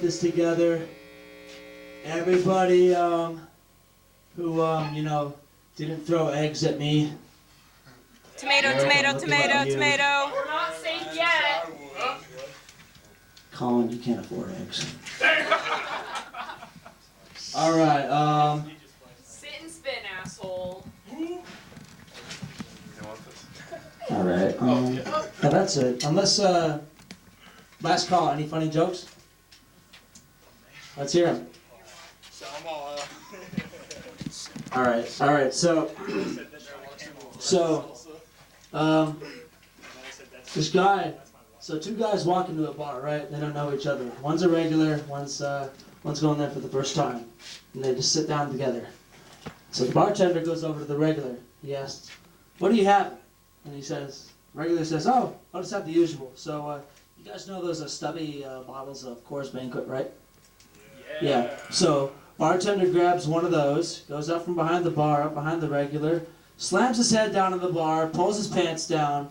this together. Everybody who you know didn't throw eggs at me. Tomato, tomato, tomato, tomato. We're not safe yet. Colin, you can't afford eggs. All right. Sit and spin, asshole. All right. Yeah, that's it. Unless last call. Any funny jokes? Let's hear them. All right. So this guy. So two guys walk into a bar, right? They don't know each other. One's a regular. One's going there for the first time, and they just sit down together. So the bartender goes over to the regular. He asks, "What do you have?" And he says, regular says, "Oh, I'll just have the usual." So you guys know those stubby bottles of Coors Banquet, right? Yeah. So bartender grabs one of those, goes up from behind the bar, up behind the regular, slams his head down in the bar, pulls his pants down.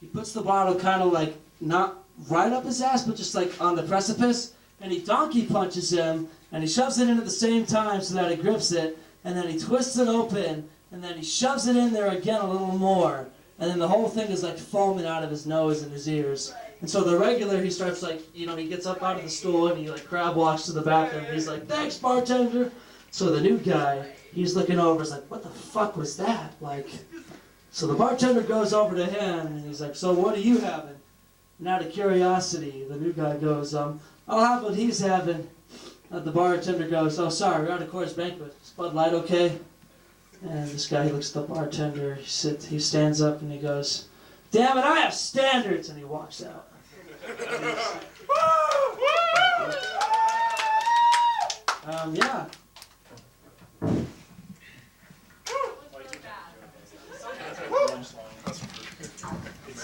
He puts the bottle kind of like not right up his ass, but just like on the precipice, and he donkey punches him, and he shoves it in at the same time so that it grips it, and then he twists it open, and then he shoves it in there again a little more. And then the whole thing is like foaming out of his nose and his ears. And so the regular, he starts like, you know, he gets up out of the stool and he like crab walks to the bathroom. And he's like, "Thanks, bartender." So the new guy, he's looking over, he's like, "What the fuck was that?" Like, so the bartender goes over to him and he's like, "So what are you having?" And out of curiosity, the new guy goes, "I'll have what he's having." The bartender goes, "Oh, sorry, we're out of Coors Banquet. Is Bud Light okay?" And this guy, he looks at the bartender, he stands up and he goes, "Damn it, I have standards!" And he walks out. Yeah. I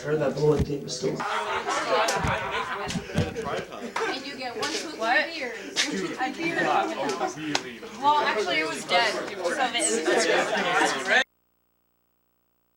heard that bowling tape was still. And you get 1, 2, 3 beers. A beer. Well, actually, it was dead. Some of it is